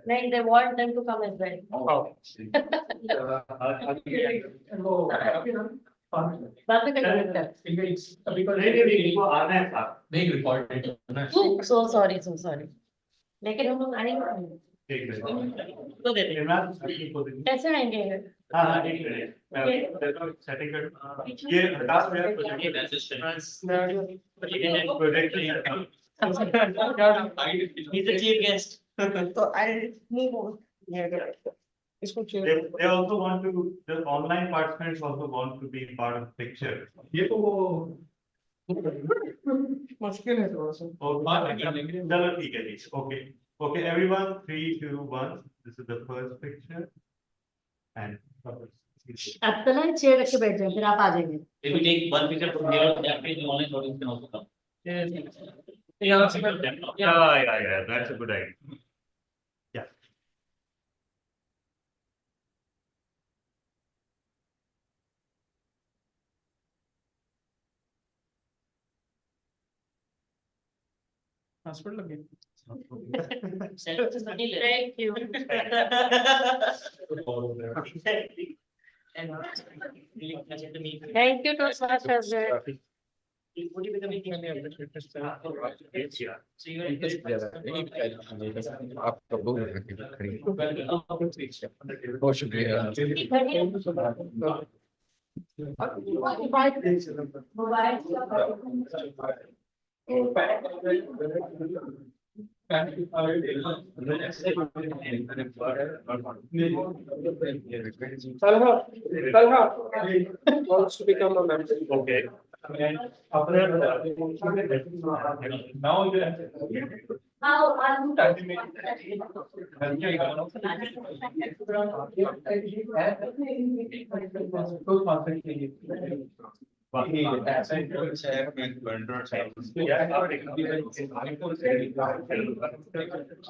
Like they want them to come as well. Oh. बात भी करते हैं। So sorry, so sorry. लेकिन हम लोग आएंगे तो देते हैं। कैसे आएंगे? हाँ, एक मिनट। सेटिंग कर। ये हटा He's the chief guest. So I'll move on. They also want to, the online participants also want to be part of the picture. ये तो वो मुश्किल है थोड़ा सा। चलो ठीक है जी, okay. Okay, everyone, 3, 2, 1. This is the first picture. And अब तो ना चेयर रख के बैठ जाए फिर आप आ जाएंगे। If we take one picture from here, that way the online audience can also come. yeah, that's a good idea. Yeah. Hospital लगे। Thank you. Thank you to Toastmasters. Would you be the meeting? So you बहुत शुक्रिया। Talha wants to become a member. Okay. And after now you have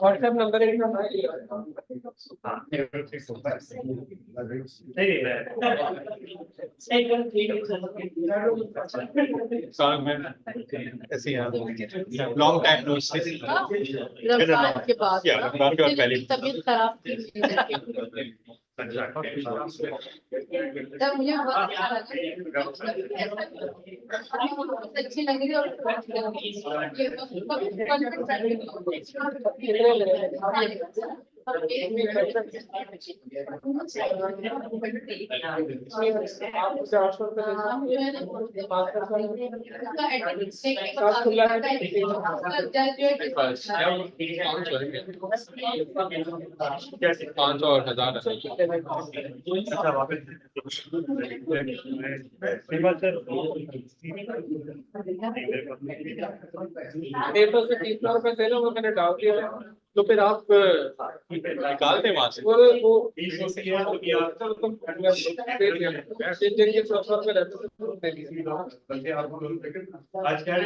WhatsApp number है Long time no see. Ramzan के बाद Yeah, Ramzan के बाद पहली। तबीयत खराब थी तब मुझे बहुत अच्छा लगा अच्छी लग रही और 1000 पेपर से 30 रुपए दे लो वो मैंने डाल दिया तो फिर आप निकालते वहां से। वो आज क्या